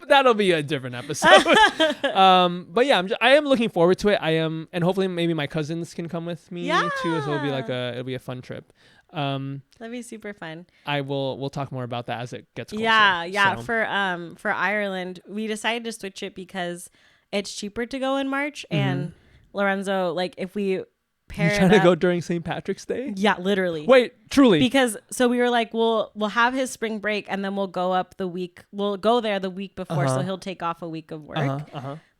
[SPEAKER 2] That'll be a different episode. But yeah, I am looking forward to it. I am, and hopefully maybe my cousins can come with me too. So it'll be a fun trip.
[SPEAKER 1] That'd be super fun.
[SPEAKER 2] We'll talk more about that as it gets closer.
[SPEAKER 1] Yeah. So. For Ireland, we decided to switch it because it's cheaper to go in March, and Lorenzo, like if we pair
[SPEAKER 2] you trying to go during St. Patrick's Day?
[SPEAKER 1] Yeah, literally.
[SPEAKER 2] Wait, truly?
[SPEAKER 1] Because so we were like, we'll have his spring break, and then we'll go there the week before, so he'll take off a week of work.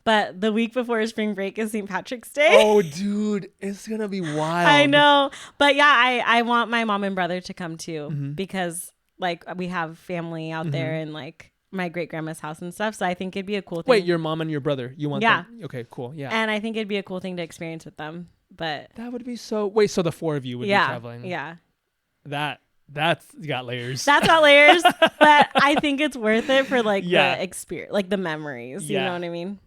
[SPEAKER 1] But the week before spring break is St. Patrick's Day.
[SPEAKER 2] Oh, dude, it's gonna be wild.
[SPEAKER 1] I know, but yeah, I want my mom and brother to come too, because like we have family out there and like my great grandma's house and stuff. So I think it'd be a cool thing.
[SPEAKER 2] Wait, your mom and your brother? You want them? Okay, cool. Yeah.
[SPEAKER 1] And I think it'd be a cool thing to experience with them. But
[SPEAKER 2] that would be so. Wait, so the four of you would be traveling?
[SPEAKER 1] Yeah.
[SPEAKER 2] That's got layers.
[SPEAKER 1] That's got layers, but I think it's worth it for like the experience, like the memories. You know what I mean?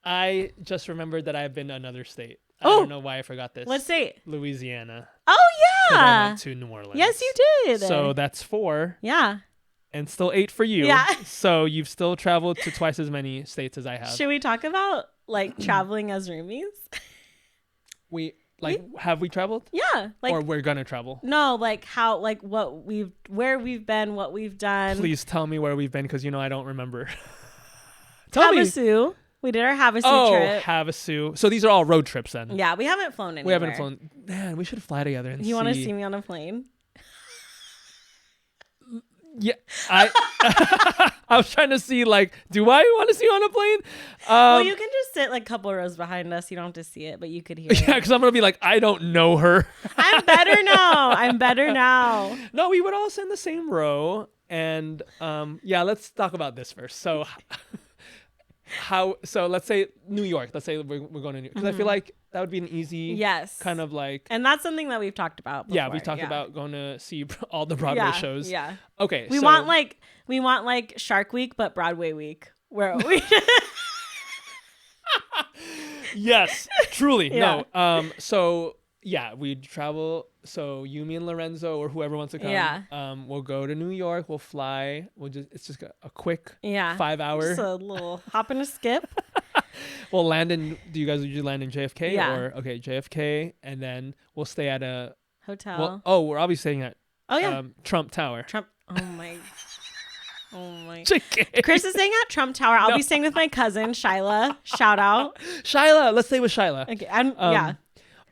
[SPEAKER 2] I just remembered that I've been to another state. I don't know why I forgot this.
[SPEAKER 1] What state?
[SPEAKER 2] Louisiana.
[SPEAKER 1] Oh yeah.
[SPEAKER 2] I went to New Orleans.
[SPEAKER 1] Yes, you did.
[SPEAKER 2] So that's 4.
[SPEAKER 1] Yeah.
[SPEAKER 2] And still 8 for you.
[SPEAKER 1] Yeah.
[SPEAKER 2] So you've still traveled to twice as many states as I have.
[SPEAKER 1] Should we talk about like traveling as roomies?
[SPEAKER 2] Have we traveled?
[SPEAKER 1] Yeah.
[SPEAKER 2] Or we're gonna travel?
[SPEAKER 1] No, like how, like where we've been, what we've done.
[SPEAKER 2] Please tell me where we've been, because I don't remember. Tell me.
[SPEAKER 1] Havasu. We did our Havasu trip.
[SPEAKER 2] Oh, Havasu. So these are all road trips then?
[SPEAKER 1] Yeah, we haven't flown anywhere.
[SPEAKER 2] We haven't flown. Man, we should fly together and see.
[SPEAKER 1] You want to see me on a plane?
[SPEAKER 2] Yeah, I was trying to see, like, do I want to see you on a plane?
[SPEAKER 1] Well, you can just sit like a couple rows behind us. You don't have to see it, but you could hear it.
[SPEAKER 2] Yeah, because I'm going to be like, I don't know her.
[SPEAKER 1] I'm better now.
[SPEAKER 2] No, we would all sit in the same row. And let's talk about this first. So let's say New York. Let's say we're going to New York. Because I feel like that would be an easy kind of like.
[SPEAKER 1] And that's something that we've talked about before.
[SPEAKER 2] Yeah, we talked about going to see all the Broadway shows.
[SPEAKER 1] Yeah.
[SPEAKER 2] Okay.
[SPEAKER 1] We want like Shark Week, but Broadway Week. Where we
[SPEAKER 2] Yes, truly. Yeah. No. So yeah, we'd travel. So you, me, and Lorenzo, or whoever wants to come. Yeah. We'll go to New York. We'll fly. It's just a quick 5 hour.
[SPEAKER 1] Just a little hop and a skip.
[SPEAKER 2] We'll land in. Do you guys usually land in JFK?
[SPEAKER 1] Yeah.
[SPEAKER 2] Or JFK, and then we'll stay at a
[SPEAKER 1] hotel.
[SPEAKER 2] We're obviously staying at. Trump Tower.
[SPEAKER 1] Oh my. Kris is staying at Trump Tower. I'll be staying with my cousin Shyla. Shout out.
[SPEAKER 2] Shyla. Let's stay with Shyla.
[SPEAKER 1] Okay. Yeah.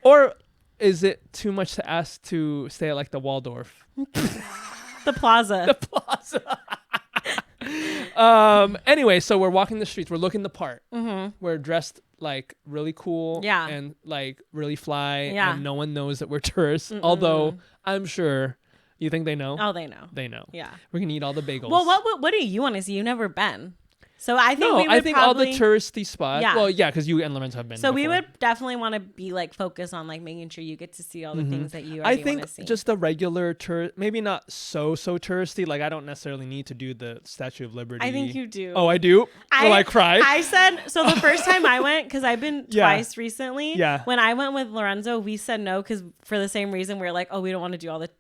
[SPEAKER 2] Or is it too much to ask to stay at like the Waldorf?
[SPEAKER 1] The Plaza.
[SPEAKER 2] The Plaza. Anyway, so we're walking the streets. We're looking the part. We're dressed like really cool.
[SPEAKER 1] Yeah.
[SPEAKER 2] And like really fly.
[SPEAKER 1] Yeah.
[SPEAKER 2] And no one knows that we're tourists. Although I'm sure. You think they know?
[SPEAKER 1] Oh, they know.
[SPEAKER 2] They know.
[SPEAKER 1] Yeah.
[SPEAKER 2] We're gonna eat all the bagels.
[SPEAKER 1] Well, what do you want to see? You've never been. So I think
[SPEAKER 2] all the touristy spots. Yeah. Well, yeah, because you and Lorenzo have been.
[SPEAKER 1] So
[SPEAKER 2] before.
[SPEAKER 1] we would definitely want to be like focused on like making sure you get to see all the things that you already want to see.
[SPEAKER 2] Just the regular tourist, maybe not so touristy. Like I don't necessarily need to do the Statue of Liberty.
[SPEAKER 1] I think you do.
[SPEAKER 2] Oh, I do. I cry.
[SPEAKER 1] I said so the first time I went, because I've been twice recently.
[SPEAKER 2] Yeah.
[SPEAKER 1] When I went with Lorenzo, we said no because for the same reason we were like, oh, we don't want to do all that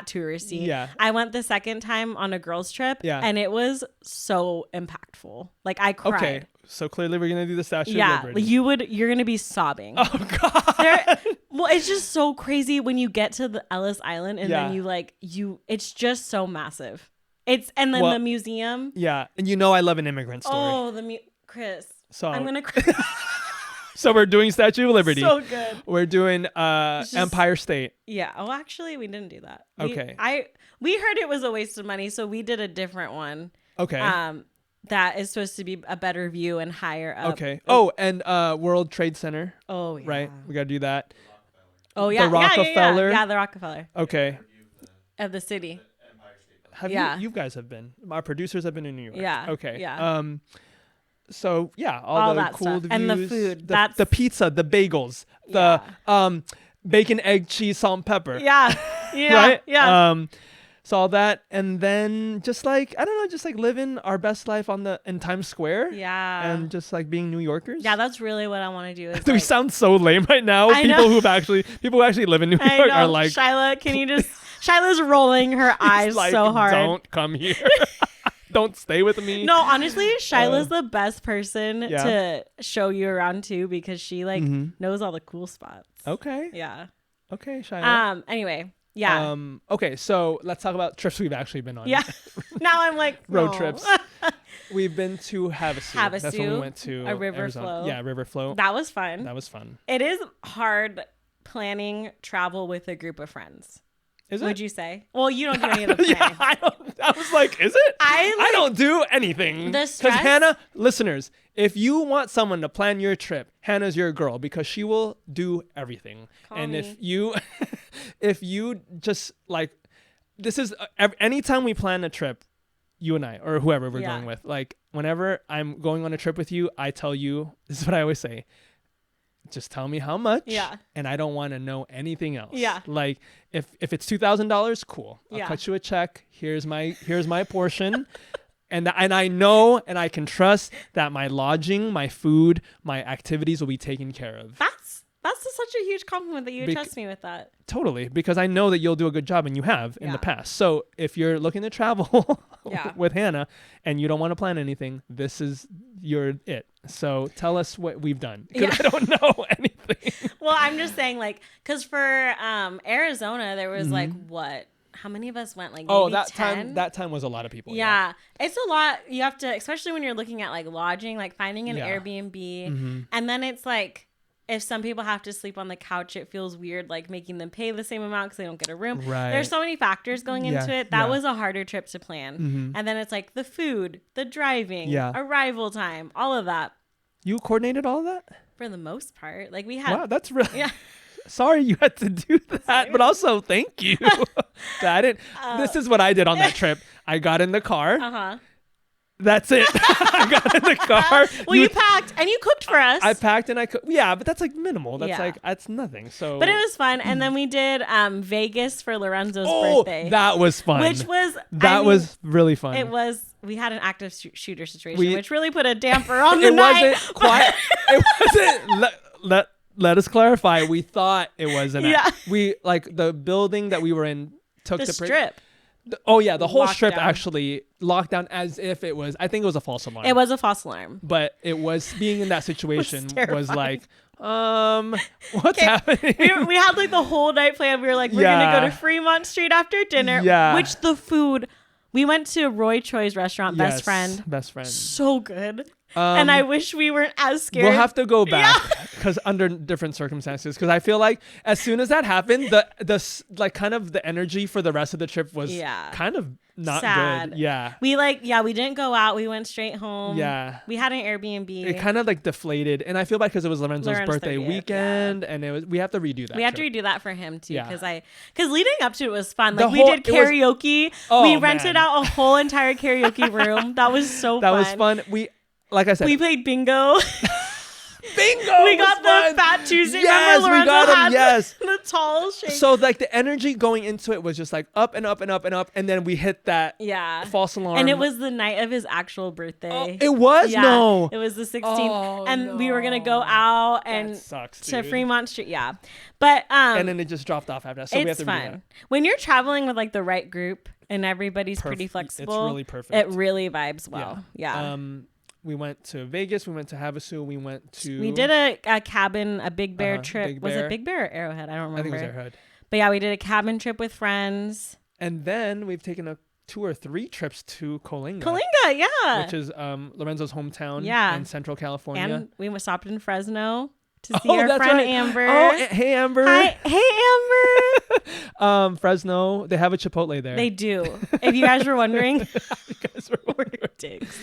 [SPEAKER 1] touristy.
[SPEAKER 2] Yeah.
[SPEAKER 1] I went the second time on a girls trip.
[SPEAKER 2] Yeah.
[SPEAKER 1] And it was so impactful. Like I cried.
[SPEAKER 2] Okay, so clearly we're gonna do the Statue of Liberty.
[SPEAKER 1] You're gonna be sobbing.
[SPEAKER 2] Oh God.
[SPEAKER 1] Well, it's just so crazy when you get to the Ellis Island and then it's just so massive. And then the museum.
[SPEAKER 2] Yeah, and I love an immigrant story.
[SPEAKER 1] Oh, Kris.
[SPEAKER 2] So
[SPEAKER 1] I'm gonna cry.
[SPEAKER 2] So we're doing Statue of Liberty.
[SPEAKER 1] So good.
[SPEAKER 2] We're doing Empire State.
[SPEAKER 1] Yeah. Oh, actually, we didn't do that.
[SPEAKER 2] Okay.
[SPEAKER 1] We heard it was a waste of money, so we did a different one.
[SPEAKER 2] Okay.
[SPEAKER 1] That is supposed to be a better view and higher up.
[SPEAKER 2] Okay. Oh, and World Trade Center.
[SPEAKER 1] Oh, yeah.
[SPEAKER 2] Right. We gotta do that.
[SPEAKER 1] Oh yeah.
[SPEAKER 2] The Rockefeller.
[SPEAKER 1] Yeah, the Rockefeller.
[SPEAKER 2] Okay.
[SPEAKER 1] Of the city.
[SPEAKER 2] You guys have been. Our producers have been in New York.
[SPEAKER 1] Yeah.
[SPEAKER 2] Okay.
[SPEAKER 1] Yeah.
[SPEAKER 2] So yeah, all the
[SPEAKER 1] that
[SPEAKER 2] cool
[SPEAKER 1] stuff.
[SPEAKER 2] views,
[SPEAKER 1] And the food.
[SPEAKER 2] the pizza, the bagels, the bacon, egg, cheese, salt, and pepper.
[SPEAKER 1] Yeah. Yeah.
[SPEAKER 2] Right.
[SPEAKER 1] Yeah.
[SPEAKER 2] So all that, and then just like living our best life in Times Square.
[SPEAKER 1] Yeah.
[SPEAKER 2] And just like being New Yorkers.
[SPEAKER 1] Yeah, that's really what I want to do.
[SPEAKER 2] We sound so lame right now. People who actually live in New York are like,
[SPEAKER 1] Shyla, can you just? Shyla's rolling her eyes
[SPEAKER 2] like,
[SPEAKER 1] so hard.
[SPEAKER 2] Don't come here. don't stay with me.
[SPEAKER 1] No, honestly, Shyla's the best person to show you around too, because she like knows all the cool spots.
[SPEAKER 2] Okay.
[SPEAKER 1] Yeah.
[SPEAKER 2] Okay, Shyla.
[SPEAKER 1] Anyway. Yeah.
[SPEAKER 2] Okay, so let's talk about trips we've actually been on.
[SPEAKER 1] Yeah. Now I'm like
[SPEAKER 2] road trips. We've been to Havasu. That's when we went to
[SPEAKER 1] a river
[SPEAKER 2] Arizona.
[SPEAKER 1] flow.
[SPEAKER 2] Yeah, river flow.
[SPEAKER 1] That was fun. It is hard planning travel with a group of friends.
[SPEAKER 2] Is it?
[SPEAKER 1] Would you say? Well, you don't do any of the planning.
[SPEAKER 2] I was like, is it? I don't do anything.
[SPEAKER 1] The stress.
[SPEAKER 2] Because Hannah, listeners, if you want someone to plan your trip, Hannah's your girl because she will do everything. If you just like, this is anytime we plan a trip, you and I or whoever we're going with, like whenever I'm going on a trip with you, I tell you, this is what I always say. Just tell me how much, and I don't want to know anything else. Yeah, like if it's $2,000, cool. I'll cut you a check. Here's my portion, and I know and I can trust that my lodging, my food, my activities will be taken care of.
[SPEAKER 1] That's such a huge compliment that you trust me with that.
[SPEAKER 2] Totally, because I know that you'll do a good job, and you have in the past. So if you're looking to travel with Hannah and you don't want to plan anything, this is it. So tell us what we've done, because I don't know anything.
[SPEAKER 1] Well, I'm just saying, like, because for Arizona, there was like what? How many of us went? Like maybe
[SPEAKER 2] that
[SPEAKER 1] 10?
[SPEAKER 2] That time was a lot of people.
[SPEAKER 1] Yeah, it's a lot. You have to, especially when you're looking at like lodging, like finding an Airbnb, and then it's like, if some people have to sleep on the couch, it feels weird, like making them pay the same amount because they don't get a room. Right. There's so many factors going into it. That was a harder trip to plan. And then it's like the food, the driving, arrival time, all of that.
[SPEAKER 2] You coordinated all of that?
[SPEAKER 1] For the most part. Like we had.
[SPEAKER 2] Wow, that's really. Yeah. Sorry you had to do that, but also thank you. This is what I did on that trip. I got in the car. That's it. I got in the car.
[SPEAKER 1] Well, you packed and you cooked for us.
[SPEAKER 2] I packed and I cooked. Yeah, but that's like minimal. That's nothing. So,
[SPEAKER 1] but it was fun. And then we did Vegas for Lorenzo's birthday.
[SPEAKER 2] That was fun.
[SPEAKER 1] Which was
[SPEAKER 2] was really fun.
[SPEAKER 1] It was. We had an active shooter situation, which really put a damper on the night.
[SPEAKER 2] It wasn't quiet. It wasn't. Let us clarify. We thought it was we like the building that we were in took the
[SPEAKER 1] strip.
[SPEAKER 2] The whole strip actually locked down as if it was. I think it was a false alarm.
[SPEAKER 1] It was a false alarm,
[SPEAKER 2] but it was being in that situation was like, what's happening?
[SPEAKER 1] We had like the whole night planned. We were like, we're gonna go to Fremont Street after dinner. Yeah, which the food. We went to Roy Choi's restaurant, Best Friend. So good. And I wish we weren't as scared.
[SPEAKER 2] We'll have to go back because under different circumstances. Because I feel like as soon as that happened, the like kind of the energy for the rest of the trip was kind of not sad. Good. Yeah.
[SPEAKER 1] We didn't go out. We went straight home. Yeah. We had an Airbnb.
[SPEAKER 2] It kind of like deflated, and I feel bad because it was Lorenzo's birthday 30th, weekend, and we have to redo that.
[SPEAKER 1] We have to redo that for him too, because leading up to it was fun. Like we did karaoke. We rented out a whole entire karaoke room. That was so fun.
[SPEAKER 2] That was fun. Like I said,
[SPEAKER 1] we played bingo.
[SPEAKER 2] Bingo!
[SPEAKER 1] We got the Fat Tuesday. Yes,
[SPEAKER 2] we got them. Yes,
[SPEAKER 1] the tall shake.
[SPEAKER 2] So like the energy going into it was just like up and up and up and up, and then we hit that false alarm.
[SPEAKER 1] And it was the night of his actual birthday.
[SPEAKER 2] It was no.
[SPEAKER 1] It was the 16th, and we were gonna go out and to Fremont Street. Yeah, but
[SPEAKER 2] and then it just dropped off after that. So we have to
[SPEAKER 1] fun. That. When you're traveling with like the right group and everybody's pretty flexible,
[SPEAKER 2] it's really perfect.
[SPEAKER 1] It really vibes well. Yeah.
[SPEAKER 2] We went to Vegas. We went to Havasu. We
[SPEAKER 1] did a cabin, a Big Bear trip. Big Bear. Was it Big Bear or Arrowhead? I don't remember.
[SPEAKER 2] I think it was Arrowhead.
[SPEAKER 1] But yeah, we did a cabin trip with friends.
[SPEAKER 2] And then we've taken 2 or 3 trips to Coalinga.
[SPEAKER 1] Coalinga, yeah.
[SPEAKER 2] Which is Lorenzo's hometown in Central California.
[SPEAKER 1] And we stopped in Fresno to see our friend Amber.
[SPEAKER 2] Oh, hey Amber.
[SPEAKER 1] Hi, hey
[SPEAKER 2] Amber. Fresno, they have a Chipotle there.
[SPEAKER 1] They do. If you guys were wondering, we're dicks.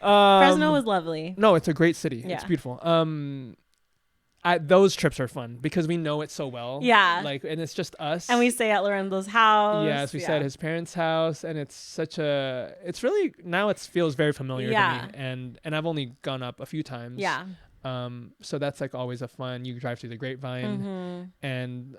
[SPEAKER 1] Fresno was lovely.
[SPEAKER 2] No, it's a great city. Yeah. It's beautiful. Those trips are fun because we know it so well. Yeah. Like, and it's just us.
[SPEAKER 1] And we stay at Lorenzo's house.
[SPEAKER 2] Yes, we stay at his parents' house, and it's really now it feels very familiar to me, and I've only gone up a few times. Yeah. So that's like always a fun. You drive through the Grapevine, and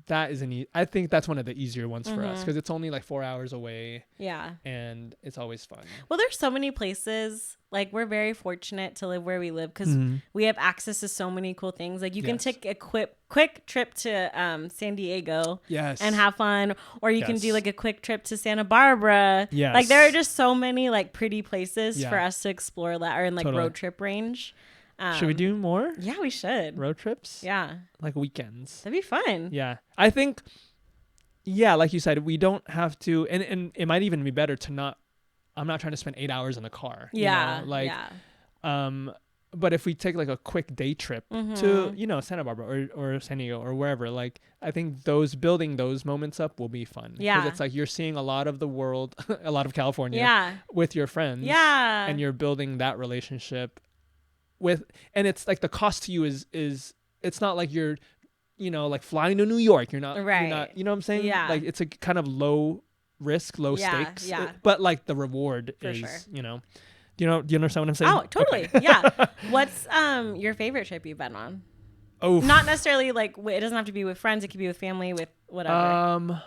[SPEAKER 2] that is I think that's one of the easier ones for us because it's only like 4 hours away.
[SPEAKER 1] Yeah.
[SPEAKER 2] And it's always fun.
[SPEAKER 1] Well, there's so many places. Like, we're very fortunate to live where we live because we have access to so many cool things. Like, you can take a quick trip to San Diego and have fun. Or you can do like a quick trip to Santa Barbara.
[SPEAKER 2] Yes.
[SPEAKER 1] Like, there are just so many like pretty places for us to explore that are in like road trip range.
[SPEAKER 2] Should we do more?
[SPEAKER 1] Yeah, we should.
[SPEAKER 2] Road trips?
[SPEAKER 1] Yeah.
[SPEAKER 2] Like weekends.
[SPEAKER 1] That'd be fun.
[SPEAKER 2] Yeah. I think, yeah, like you said, we don't have to, and it might even be better to not, I'm not trying to spend 8 hours in the car.
[SPEAKER 1] Yeah.
[SPEAKER 2] You know? Like, but if we take like a quick day trip to, you know, Santa Barbara or San Diego or wherever, like, I think building those moments up will be fun.
[SPEAKER 1] Yeah.
[SPEAKER 2] Because it's like you're seeing a lot of the world, a lot of California with your friends.
[SPEAKER 1] Yeah.
[SPEAKER 2] And you're building that relationship and it's like the cost to you is it's not like you're, you know, like flying to New York. You're not, you know what I'm saying?
[SPEAKER 1] Yeah.
[SPEAKER 2] Like it's a kind of low risk, low stakes.
[SPEAKER 1] Yeah.
[SPEAKER 2] But like the reward is, you know, do you understand what I'm saying?
[SPEAKER 1] Oh, totally. Okay. Yeah. What's your favorite trip you've been on?
[SPEAKER 2] Oh,
[SPEAKER 1] not necessarily like it doesn't have to be with friends. It could be with family, with whatever.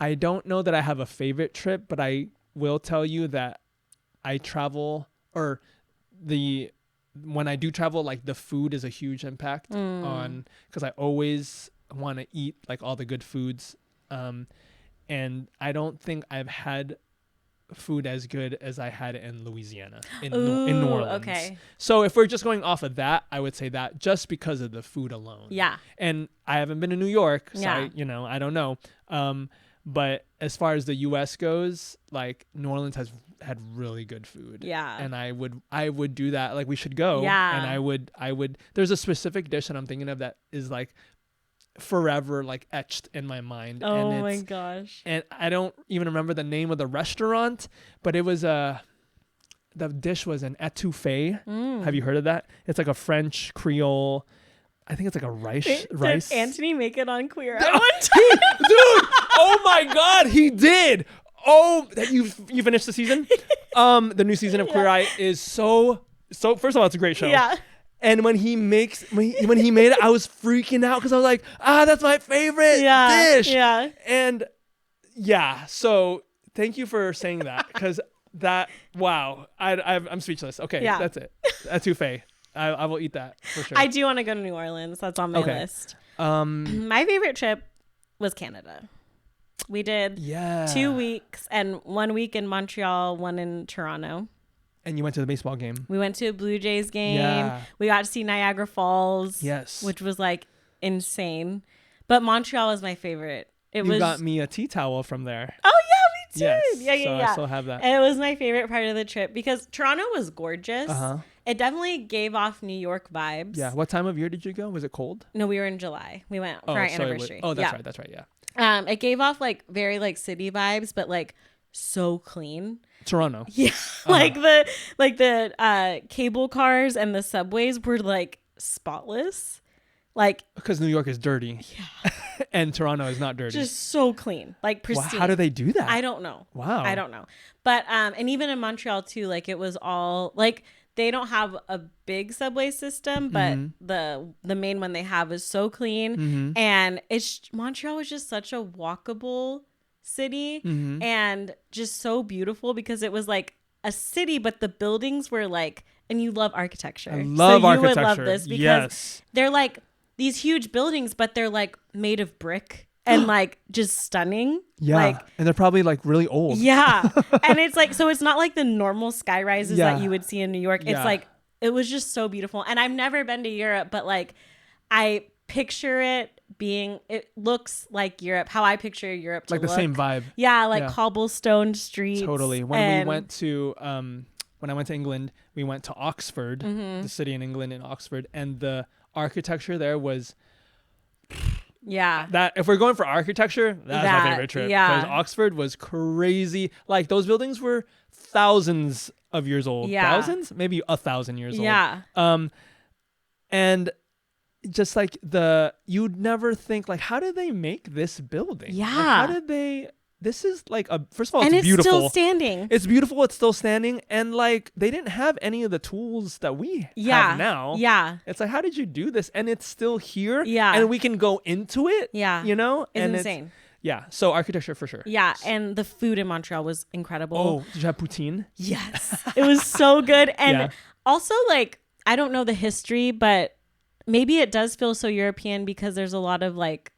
[SPEAKER 2] I don't know that I have a favorite trip, but I will tell you that I travel when I do travel, like the food is a huge impact on, because I always want to eat like all the good foods. And I don't think I've had food as good as I had in Louisiana, in New Orleans. Okay. So if we're just going off of that, I would say that just because of the food alone.
[SPEAKER 1] Yeah.
[SPEAKER 2] And I haven't been to New York, so I don't know. But as far as the U.S. goes, like New Orleans has had really good food. Yeah. And I would do that. Like we should go. Yeah. And I would. There's a specific dish that I'm thinking of that is like forever like etched in my mind.
[SPEAKER 1] Oh my gosh.
[SPEAKER 2] And I don't even remember the name of the restaurant, but it was the dish was an etouffee. Have you heard of that? It's like a French Creole. I think it's like a rice.
[SPEAKER 1] Did Anthony make it on Queer at one time?
[SPEAKER 2] Dude, oh my God, he did. Oh, you finished the season? The new season of Queer Eye is so. First of all, it's a great show. Yeah. And when he made it, I was freaking out because I was like, that's my favorite dish. Yeah. And so thank you for saying that because wow, I'm speechless. Okay, that's it. Etouffee. I will eat that for sure.
[SPEAKER 1] I do want to go to New Orleans. That's on my list. My favorite trip was Canada. We did 2 weeks and 1 week in Montreal, 1 in Toronto.
[SPEAKER 2] And you went to the baseball game.
[SPEAKER 1] We went to a Blue Jays game. Yeah. We got to see Niagara Falls.
[SPEAKER 2] Yes.
[SPEAKER 1] Which was like insane. But Montreal was my favorite.
[SPEAKER 2] You got me a tea towel from there.
[SPEAKER 1] Oh yeah, me too.
[SPEAKER 2] Yes. Yeah. I still have that.
[SPEAKER 1] And it was my favorite part of the trip because Toronto was gorgeous. It definitely gave off New York vibes.
[SPEAKER 2] Yeah. What time of year did you go? Was it cold?
[SPEAKER 1] No, we were in July. We went for our anniversary.
[SPEAKER 2] That's right. Yeah.
[SPEAKER 1] It gave off like very like city vibes, but like so clean.
[SPEAKER 2] Toronto.
[SPEAKER 1] Yeah. Like the cable cars and the subways were like spotless. Like
[SPEAKER 2] because New York is dirty. Yeah. And Toronto is not dirty.
[SPEAKER 1] Just so clean. Like pristine.
[SPEAKER 2] Wow, how do they do that?
[SPEAKER 1] I don't know.
[SPEAKER 2] Wow.
[SPEAKER 1] I don't know. But and even in Montreal too, like it was all like they don't have a big subway system, but the main one they have is so clean. And Montreal was just such a walkable city and just so beautiful because it was like a city, but the buildings were like, and you love architecture.
[SPEAKER 2] I love architecture.
[SPEAKER 1] You would love this because they're like these huge buildings, but they're like made of brick and like just stunning.
[SPEAKER 2] Yeah.
[SPEAKER 1] Like,
[SPEAKER 2] and they're probably like really old.
[SPEAKER 1] Yeah. And it's like, so it's not like the normal sky rises that you would see in New York. It's like, it was just so beautiful. And I've never been to Europe, but like I picture it looks like Europe, how I picture Europe to
[SPEAKER 2] like the
[SPEAKER 1] look.
[SPEAKER 2] same vibe.
[SPEAKER 1] Yeah. Like cobblestone streets.
[SPEAKER 2] Totally. When we went to, when I went to England, we went to Oxford, the city in England in Oxford. And the architecture there was...
[SPEAKER 1] Yeah.
[SPEAKER 2] That if we're going for architecture, that's my favorite trip.
[SPEAKER 1] Yeah.
[SPEAKER 2] Because Oxford was crazy. Like those buildings were thousands of years old. Yeah. Thousands? Maybe 1,000 years old.
[SPEAKER 1] Yeah.
[SPEAKER 2] And just like you'd never think like, how did they make this building?
[SPEAKER 1] Yeah.
[SPEAKER 2] Like, how did they this is like first of all,
[SPEAKER 1] and
[SPEAKER 2] it's beautiful.
[SPEAKER 1] Still standing.
[SPEAKER 2] It's beautiful. It's still standing. And like, they didn't have any of the tools that we have now.
[SPEAKER 1] Yeah.
[SPEAKER 2] It's like, how did you do this? And it's still here.
[SPEAKER 1] Yeah.
[SPEAKER 2] And we can go into it.
[SPEAKER 1] Yeah.
[SPEAKER 2] You know?
[SPEAKER 1] It's insane.
[SPEAKER 2] Yeah. So architecture for sure.
[SPEAKER 1] Yeah. And the food in Montreal was incredible.
[SPEAKER 2] Oh, did you have poutine?
[SPEAKER 1] Yes. It was so good. And also, like, I don't know the history, but maybe it does feel so European because there's a lot of like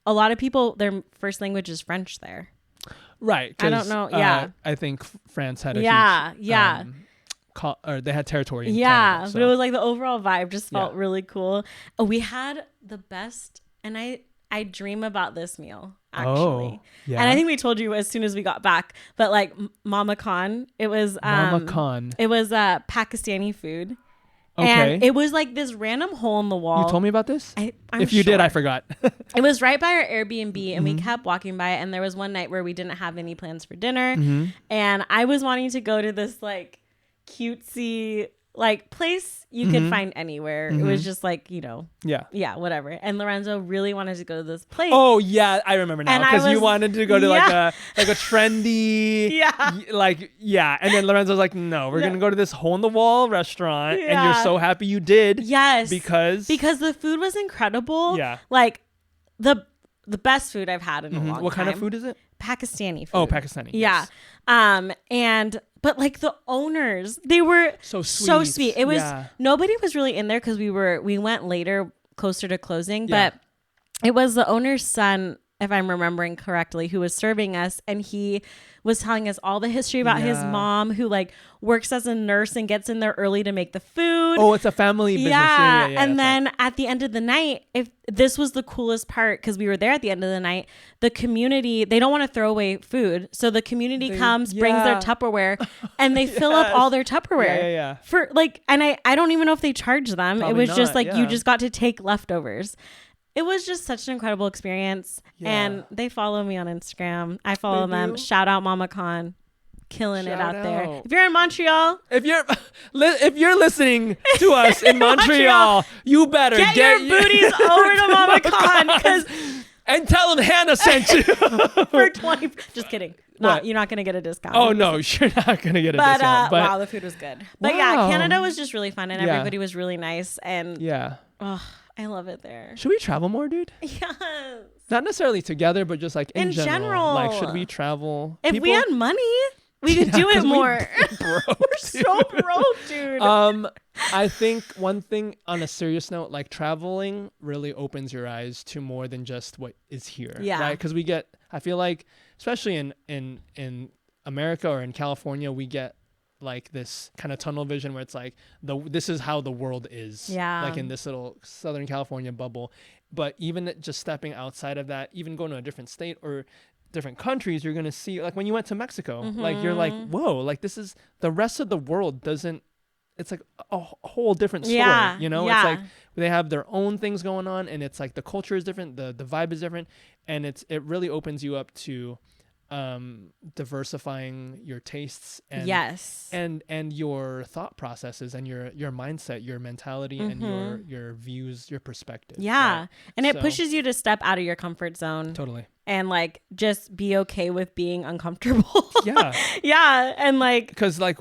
[SPEAKER 1] a lot of people, their first language is French there.
[SPEAKER 2] Right.
[SPEAKER 1] I don't know. Yeah.
[SPEAKER 2] I think France had a huge, or they had territory in Canada, so.
[SPEAKER 1] But it was like the overall vibe just felt really cool. Oh, we had the best, and I dream about this meal actually. And I think we told you as soon as we got back, but like Mama Khan, it was it was Pakistani food. Okay. And it was like this random hole in the wall.
[SPEAKER 2] You told me about this?
[SPEAKER 1] I'm
[SPEAKER 2] you did, I forgot.
[SPEAKER 1] It was right by our Airbnb, and we kept walking by it. And there was one night where we didn't have any plans for dinner. And I was wanting to go to this like cutesy like place you could find anywhere. It was just like, you know, whatever. And Lorenzo really wanted to go to this place.
[SPEAKER 2] Oh yeah, I remember now, because you wanted to go to like a trendy and then Lorenzo was like, no, we're gonna go to this hole in the wall restaurant, and you're so happy you did.
[SPEAKER 1] Yes,
[SPEAKER 2] because
[SPEAKER 1] the food was incredible. Like the best food I've had in a long time.
[SPEAKER 2] What kind of food is it?
[SPEAKER 1] Pakistani food.
[SPEAKER 2] Oh, Pakistani.
[SPEAKER 1] Yeah. Yes. But like the owners, they were so sweet. It was nobody was really in there because we went later, closer to closing, but it was the owner's son, if I'm remembering correctly, who was serving us, and he was telling us all the history about his mom, who like works as a nurse and gets in there early to make the food.
[SPEAKER 2] Oh, it's a family business. Yeah,
[SPEAKER 1] and then at the end of the night, if this was the coolest part, because we were there at the end of the night, the community, they don't want to throw away food, so the community comes, brings their Tupperware, and they fill up all their Tupperware for like, and I don't even know if they charge them. Probably it was just like you just got to take leftovers. It was just such an incredible experience. And they follow me on Instagram. I follow them. Shout out Mama Khan. Killing it out there. If you're in Montreal.
[SPEAKER 2] If you're listening to us in Montreal, you better
[SPEAKER 1] get your booties over to Mama Khan.
[SPEAKER 2] And tell them Hannah sent you.
[SPEAKER 1] For 20. Just kidding. You're not going to get a discount.
[SPEAKER 2] Oh, no. You're not going to get a discount.
[SPEAKER 1] But wow, the food was good. But yeah, Canada was just really fun. And everybody was really nice. And I love it there.
[SPEAKER 2] Should we travel more, dude?
[SPEAKER 1] Yes.
[SPEAKER 2] Not necessarily together, but just like in general. Like, should we travel?
[SPEAKER 1] If we had money, we could do it more. We're so broke, dude.
[SPEAKER 2] I think one thing on a serious note, like traveling really opens your eyes to more than just what is here. Yeah. Right? Because I feel like, especially in America or in California, we get like this kind of tunnel vision where it's like this is how the world is, like in this little Southern California bubble. But even just stepping outside of that, even going to a different state or different countries, you're gonna see, like when you went to Mexico, like you're like, whoa, like this is the rest of the world doesn't. It's like a whole different story, you know. It's like they have their own things going on, and it's like the culture is different, the vibe is different, and it really opens you up to diversifying your tastes and and your thought processes and your mindset, your mentality, and your views, your perspective. And
[SPEAKER 1] it pushes you to step out of your comfort zone and like just be okay with being uncomfortable. And like, because
[SPEAKER 2] like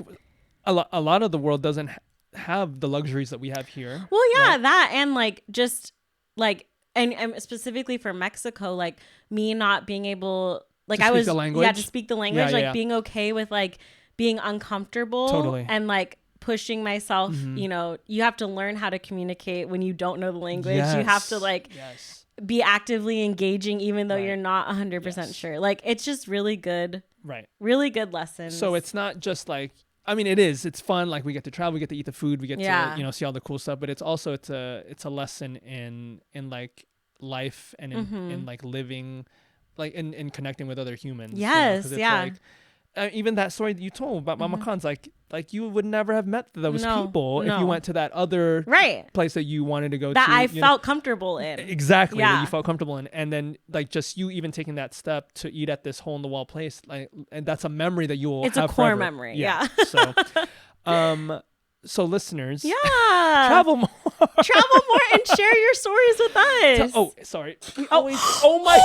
[SPEAKER 2] a lot of the world doesn't have the luxuries that we have here.
[SPEAKER 1] Well, that, and like just like and specifically for Mexico, like me not being able, like I was to speak the language, like being okay with like being uncomfortable and like pushing myself. You know, you have to learn how to communicate when you don't know the language. You have to like be actively engaging even though you're not 100% sure. Like it's just really good, really good lessons.
[SPEAKER 2] So it's not just like, I mean, it's fun. Like we get to travel, we get to eat the food, we get to, you know, see all the cool stuff, but it's also, it's a lesson in like life and in like living, like in connecting with other humans.
[SPEAKER 1] Yes.
[SPEAKER 2] You know? Like, even that story that you told about Mama Khan's, like you would never have met those people if you went to that other place that you wanted to go
[SPEAKER 1] that
[SPEAKER 2] to.
[SPEAKER 1] I felt comfortable in.
[SPEAKER 2] Exactly. That you felt comfortable in. And then like just you even taking that step to eat at this hole in the wall place, like, and that's a memory that you will have
[SPEAKER 1] It's a core
[SPEAKER 2] forever.
[SPEAKER 1] memory.
[SPEAKER 2] So, So listeners,
[SPEAKER 1] travel more and share your stories with us.
[SPEAKER 2] Oh, sorry. Oh my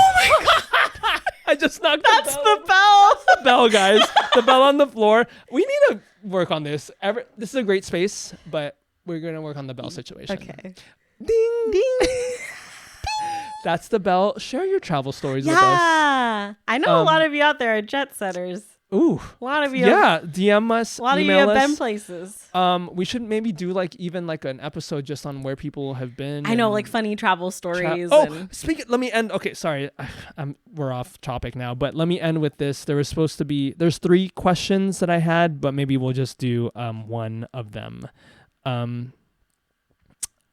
[SPEAKER 2] God. I just knocked
[SPEAKER 1] That's the bell.
[SPEAKER 2] That's the bell, guys. The bell on the floor. We need to work on this. This is a great space, but we're going to work on the bell situation.
[SPEAKER 1] Okay.
[SPEAKER 2] Ding. Ding. That's the bell. Share your travel stories with us.
[SPEAKER 1] Yeah. I know a lot of you out there are jet setters.
[SPEAKER 2] Ooh.
[SPEAKER 1] A lot of you.
[SPEAKER 2] Yeah. DM us.
[SPEAKER 1] A lot of you have been places.
[SPEAKER 2] We should maybe do like even like an episode just on where people have been.
[SPEAKER 1] I know, like funny travel stories.
[SPEAKER 2] Let me end. Okay, sorry. We're off topic now, but let me end with this. There's 3 questions that I had, but maybe we'll just do one of them.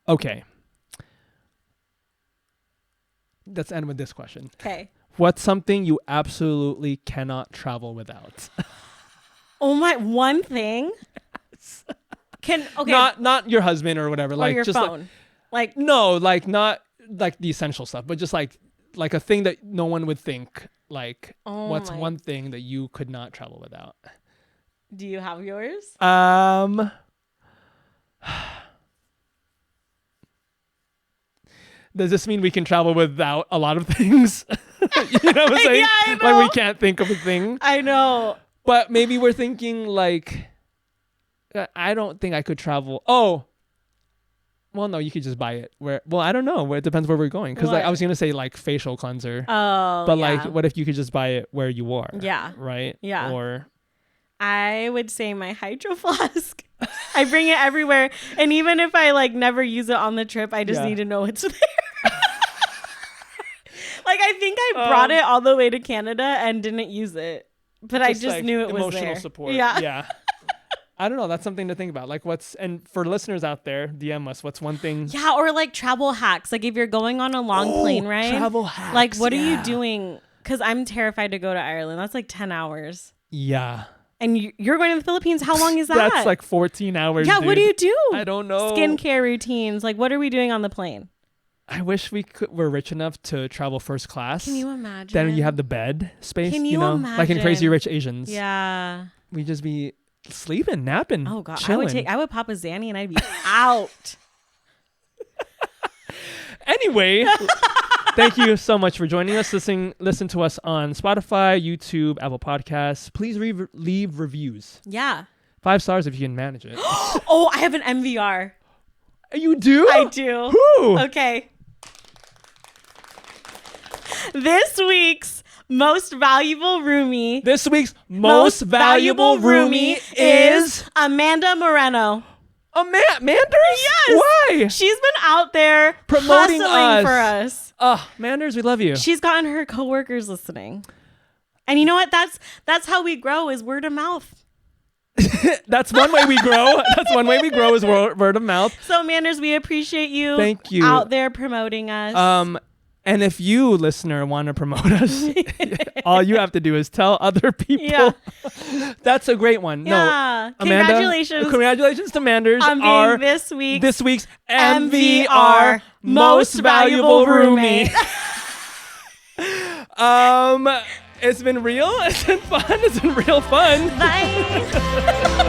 [SPEAKER 2] Okay. Let's end with this question.
[SPEAKER 1] Okay.
[SPEAKER 2] What's something you absolutely cannot travel without?
[SPEAKER 1] Oh my, one thing?
[SPEAKER 2] Not your husband or whatever.
[SPEAKER 1] Or
[SPEAKER 2] like
[SPEAKER 1] your
[SPEAKER 2] just
[SPEAKER 1] phone.
[SPEAKER 2] No, like not like the essential stuff, but just like a thing that no one would think. Like what's one thing that you could not travel without?
[SPEAKER 1] Do you have yours?
[SPEAKER 2] Does this mean we can travel without a lot of things? You know what I'm saying?
[SPEAKER 1] Yeah, I know.
[SPEAKER 2] Like we can't think of a thing.
[SPEAKER 1] I know.
[SPEAKER 2] But maybe we're thinking like, I don't think I could travel. Oh, well, no, you could just buy it. I don't know. It depends where we're going. Because I was going to say like facial cleanser.
[SPEAKER 1] Oh,
[SPEAKER 2] but like, what if you could just buy it where you are?
[SPEAKER 1] Yeah.
[SPEAKER 2] Right?
[SPEAKER 1] Yeah.
[SPEAKER 2] Or
[SPEAKER 1] I would say my hydro flask. I bring it everywhere. And even if I like never use it on the trip, I just need to know it's there. Like I think I brought it all the way to Canada and didn't use it. But I just like knew it was there.
[SPEAKER 2] Emotional support.
[SPEAKER 1] Yeah.
[SPEAKER 2] Yeah. I don't know. That's something to think about. Like and for listeners out there, DM us. What's one thing?
[SPEAKER 1] Yeah. Or like travel hacks. Like if you're going on a long plane ride.
[SPEAKER 2] Travel hacks.
[SPEAKER 1] Like what are you doing? Because I'm terrified to go to Ireland. That's like 10 hours.
[SPEAKER 2] Yeah.
[SPEAKER 1] And you're going to the Philippines. How long is that?
[SPEAKER 2] That's like 14 hours.
[SPEAKER 1] Yeah.
[SPEAKER 2] Dude.
[SPEAKER 1] What do you do?
[SPEAKER 2] I don't know.
[SPEAKER 1] Skincare routines. Like what are we doing on the plane?
[SPEAKER 2] I wish we're rich enough to travel first class.
[SPEAKER 1] Can you imagine?
[SPEAKER 2] Then you have the bed space.
[SPEAKER 1] Can you imagine?
[SPEAKER 2] Like in Crazy Rich Asians.
[SPEAKER 1] Yeah.
[SPEAKER 2] We just be sleeping, napping.
[SPEAKER 1] Oh god,
[SPEAKER 2] chilling.
[SPEAKER 1] I would pop a Xanny and I'd be out.
[SPEAKER 2] Anyway, thank you so much for joining us. Listen to us on Spotify, YouTube, Apple Podcasts. Please leave reviews.
[SPEAKER 1] Yeah.
[SPEAKER 2] 5 stars if you can manage it.
[SPEAKER 1] Oh, I have an MVR.
[SPEAKER 2] You do?
[SPEAKER 1] I do.
[SPEAKER 2] Who?
[SPEAKER 1] Okay. This week's most valuable roomie.
[SPEAKER 2] This week's most valuable roomie is
[SPEAKER 1] Amanda Moreno.
[SPEAKER 2] Manders?
[SPEAKER 1] Yes.
[SPEAKER 2] Why?
[SPEAKER 1] She's been out there
[SPEAKER 2] promoting
[SPEAKER 1] hustling for us.
[SPEAKER 2] Manders, we love you.
[SPEAKER 1] She's gotten her coworkers listening. And you know what? That's how we grow, is word of mouth.
[SPEAKER 2] That's one way we grow. That's one way we grow is word of mouth.
[SPEAKER 1] So Manders, we appreciate you.
[SPEAKER 2] Thank you.
[SPEAKER 1] Out there promoting us.
[SPEAKER 2] And if you, listener, want to promote us, all you have to do is tell other people.
[SPEAKER 1] Yeah.
[SPEAKER 2] That's a great one.
[SPEAKER 1] Yeah.
[SPEAKER 2] No, Amanda, congratulations to Manders
[SPEAKER 1] on being this week's
[SPEAKER 2] MVR most valuable roomie. It's been real. It's been fun. It's been real fun.
[SPEAKER 1] Bye.